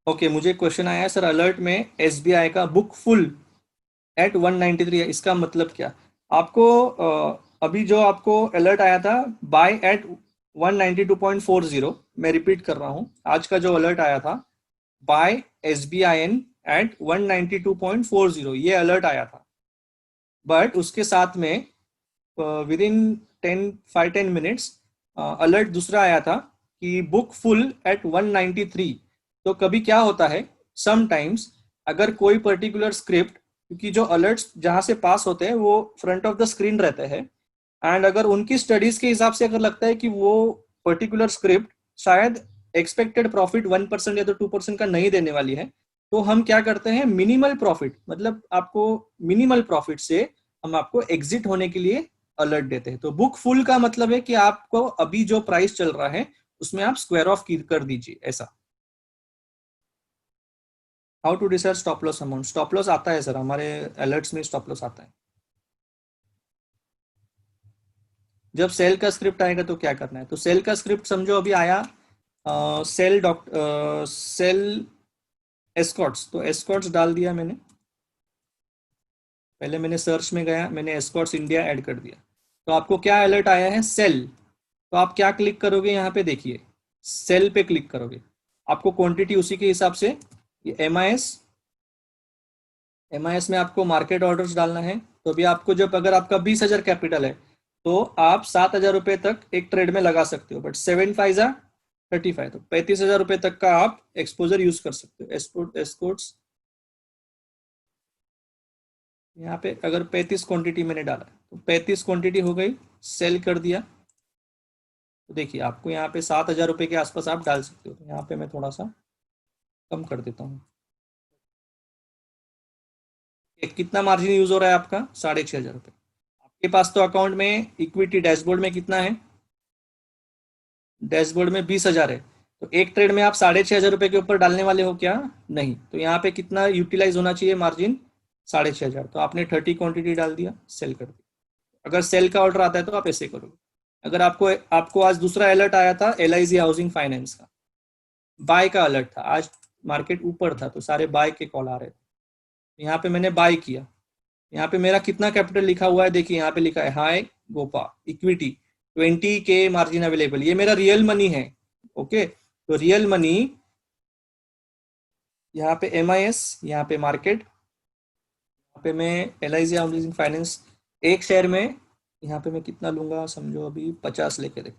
Okay, मुझे क्वेश्चन आया है सर, अलर्ट में SBI का बुक फुल एट 193 है, इसका मतलब क्या? आपको अभी जो आपको अलर्ट आया था बाय एट 192.40, मैं रिपीट कर रहा हूं, आज का जो अलर्ट आया था बाय SBIN एट 192.40, ये अलर्ट आया था। बट उसके साथ में विद इन 5-10 मिनट्स अलर्ट दूसरा आया था कि बुक फुल एट 193। तो कभी क्या होता है, समटाइम्स अगर कोई पर्टिकुलर स्क्रिप्ट, क्योंकि जो अलर्ट्स जहां से पास होते हैं वो फ्रंट ऑफ द स्क्रीन रहते हैं, एंड अगर उनकी स्टडीज के हिसाब से अगर लगता है कि वो पर्टिकुलर स्क्रिप्ट शायद एक्सपेक्टेड प्रॉफिट 1% या तो 2% का नहीं देने वाली है, तो हम क्या करते हैं, मिनिमल प्रॉफिट, मतलब आपको मिनिमल प्रॉफिट से हम आपको एग्जिट होने के लिए अलर्ट देते हैं। तो बुक फुल का मतलब है कि आपको अभी जो प्राइस चल रहा है उसमें आप स्क्वायर ऑफ कर दीजिए, ऐसा। How to decide stop loss amount? Stop loss आता है सर, हमारे अलर्ट्स में स्टॉप लॉस आता है। जब सेल का स्क्रिप्ट आएगा तो क्या करना है, तो सेल का स्क्रिप्ट समझो अभी आया सेल एस्कॉर्ट्स, तो एस्कॉर्ट्स डाल दिया मैंने। पहले मैंने सर्च में गया, मैंने एस्कॉर्ट्स इंडिया ऐड कर दिया, तो आपको क्या अलर्ट आया है, सेल। तो आप क्या क्लिक करोगे, यहाँ पे देखिए सेल पे क्लिक करोगे, आपको क्वांटिटी उसी के हिसाब से ये MIS में आपको मार्केट ऑर्डर्स डालना है। तो अभी आपको जब अगर आपका 20,000 कैपिटल है तो आप 7,000 रुपए तक एक ट्रेड में लगा सकते हो, बट 7 5 35, तो 35,000 रुपए तक का आप एक्सपोजर यूज कर सकते हो। एस्कॉर्ट्स यहाँ पे अगर 35 क्वांटिटी मैंने डाला तो 35 क्वांटिटी हो गई, सेल कर दिया। तो देखिए आपको यहाँ पे 7,000 रुपये के आसपास आप डाल सकते हो। यहाँ पे मैं थोड़ा सा कम कर देता हूँ। कितना मार्जिन यूज हो रहा है आपका? 6,500 रुपये। आपके पास तो अकाउंट में इक्विटी डैशबोर्ड में कितना है? डैशबोर्ड में 20,000 है। तो एक ट्रेड में आप 6,500 रुपये के ऊपर डालने वाले हो क्या? नहीं। तो यहाँ पे कितना यूटिलाइज होना चाहिए मार्जिन? 6,500। तो आपने 30 क्वांटिटी डाल दिया, सेल कर दिया। अगर सेल का ऑर्डर आता है तो आप ऐसे करोगे। अगर आपको आज दूसरा अलर्ट आया था LIC हाउसिंग फाइनेंस का, बाय का अलर्ट था, आज मार्केट ऊपर था तो सारे बाय के कॉल आ रहे थे। यहाँ पे मैंने बाय किया। यहाँ पे मेरा कितना कैपिटल लिखा हुआ है? देखिए यहाँ पे लिखा है हाय गोपा इक्विटी 20 के मार्जिन अवेलेबल। ये मेरा रियल मनी है। ओके, तो रियल मनी यहाँ पे MIS, यहाँ पे मार्केट, यहाँ पे मैं LIC हाउसिंग फाइनेंस एक शेयर में यहाँ पे मैं कितना लूंगा समझो, अभी 50 लेके देखो।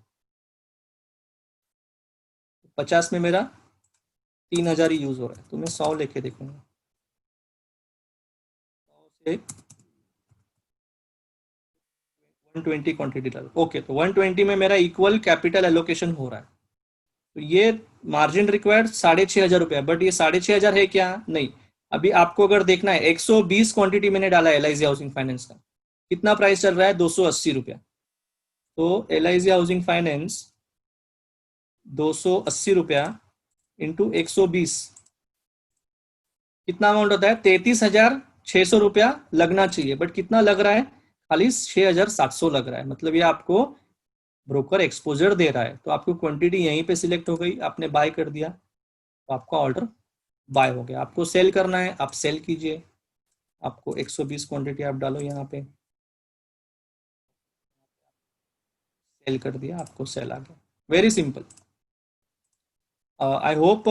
50 में मेरा 3,000 ही यूज हो रहा है, तो मैं 100 लेके देखूंगा। 100 से 120 क्वांटिटी डाल। ओके, तो 120 में मेरा इक्वल कैपिटल एलोकेशन हो रहा है। तो ये मार्जिन रिक्वायर्ड 6,500 रुपया। बट ये 6,500 है क्या? नहीं। अभी आपको अगर देखना है 120 क्वांटिटी मैंने डाला है LIC हाउसिंग फाइनेंस का। कितना प्राइस चल रहा है? 280 रुपया। तो LIC हाउसिंग फाइनेंस 280 रुपया इंटू 120 कितना अमाउंट होता है? 33,600 रुपया लगना चाहिए। बट कितना लग रहा है? खाली 6,700 लग रहा है। मतलब ये आपको ब्रोकर एक्सपोजर दे रहा है। तो आपको क्वांटिटी यहीं पे सिलेक्ट हो गई, आपने बाय कर दिया, तो आपका ऑर्डर बाय हो गया। आपको सेल करना है, आप सेल कीजिए। आपको 120 क्वांटिटी आप डालो यहाँ पे, सेल कर दिया, आपको सेल आ गया। Very simple. आई होप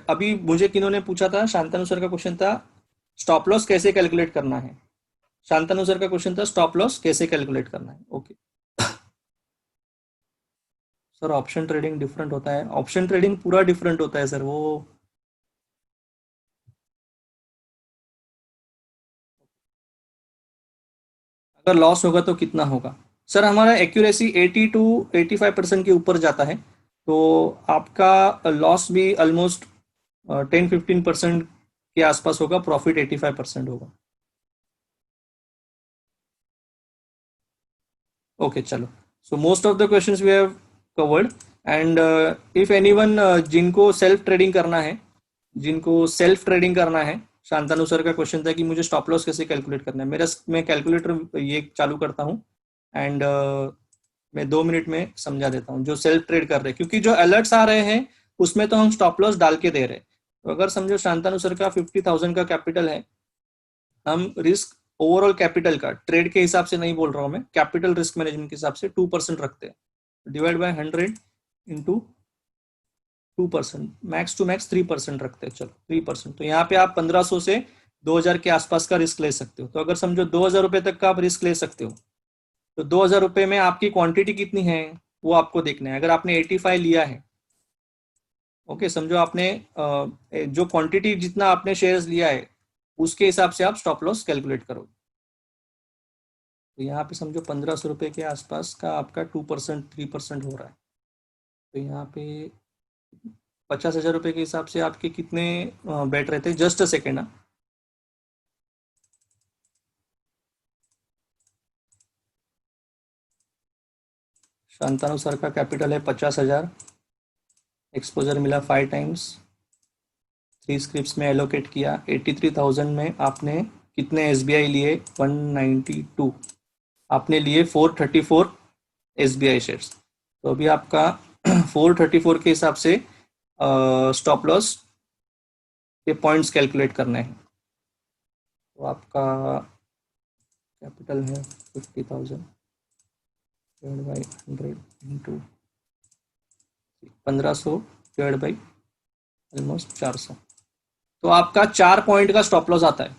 अभी मुझे किन्होंने पूछा था, शांतनु सर का क्वेश्चन था स्टॉप लॉस कैसे कैलकुलेट करना है। शांतनु सर का क्वेश्चन था स्टॉप लॉस कैसे कैलकुलेट करना है। Okay sir, option trading different होता है? ऑप्शन ट्रेडिंग पूरा डिफरेंट होता है सर। वो अगर लॉस होगा तो कितना होगा? सर हमारा एक्यूरेसी 80 to 85% के ऊपर जाता है, तो आपका लॉस भी ऑलमोस्ट 10-15% के आसपास होगा, प्रॉफिट 85% होगा। ओके चलो, so most of the questions we have covered. And if anyone जिनको सेल्फ ट्रेडिंग करना है, शांतनु सर का क्वेश्चन था कि मुझे स्टॉप लॉस कैसे कैलकुलेट करना है। मैं कैलकुलेटर ये चालू करता हूँ एंड मैं 2 मिनट में समझा देता हूँ जो सेल्फ ट्रेड कर रहे हैं, क्योंकि जो अलर्ट्स आ रहे हैं उसमें तो हम स्टॉप लॉस डाल के दे रहे हैं। तो अगर समझो शांतनु सर का 50,000 का कैपिटल है, हम रिस्क ओवरऑल कैपिटल का, ट्रेड के हिसाब से नहीं बोल रहा हूँ मैं, कैपिटल रिस्क मैनेजमेंट के हिसाब से 2% रखते हैं, divide by 100 into 2%, max to max 3% रखते हैं। चलो 3%, तो यहाँ पे आप 1,500 से 2,000 के आसपास का रिस्क ले सकते हो। तो अगर समझो 2,000 रुपए तक का आप रिस्क ले सकते हो, तो 2,000 रुपए में आपकी क्वांटिटी कितनी है वो आपको देखना है। अगर आपने 85 लिया है, ओके, समझो आपने जो क्वांटिटी जितना आपने शेयर्स लिया है उसके हिसाब से आप स्टॉप लॉस कैलकुलेट करो। तो यहाँ पे समझो 1,500 रुपए के आसपास का आपका 2% 3% हो रहा है। तो यहाँ पे 50,000 रुपए के हिसाब से आपके कितने बैठ रहते हैं? जस्ट अ सेकेंड ना, शांतानु सर का कैपिटल है 50,000, एक्सपोजर मिला 5 टाइम्स, 3 स्क्रिप्ट्स में एलोकेट किया, 83,000 में आपने कितने SBI लिए? 192। आपने लिए 434 SBI शेयर्स। तो अभी आपका 434 के हिसाब से स्टॉप लॉस के पॉइंट्स कैलकुलेट करने हैं। तो आपका कैपिटल है 50,000 divide by 100 into 1,500 divide by almost 400, तो आपका 4 पॉइंट का स्टॉप लॉस आता है,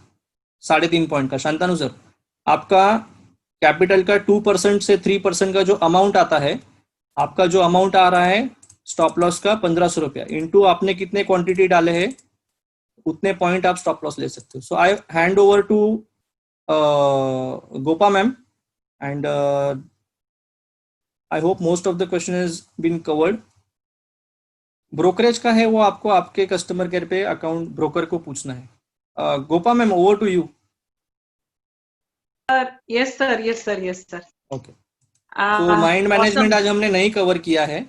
3.5 पॉइंट का। शांतानु सर, आपका कैपिटल का 2% से 3% का जो अमाउंट आता है, आपका जो अमाउंट आ रहा है स्टॉप लॉस का 1,500 रुपया, इंटू आपने कितने क्वांटिटी डाले हैं उतने पॉइंट आप स्टॉप लॉस ले सकते हो। So I hand over to Gopa ma'am, and I hope most of the question has been covered. Brokerage का है वो आपको आपके कस्टमर केयर पे अकाउंट ब्रोकर को पूछना है. Gopa ma'am, over to you. Yes sir. Okay. तो माइंड मैनेजमेंट आज हमने नहीं कवर किया है.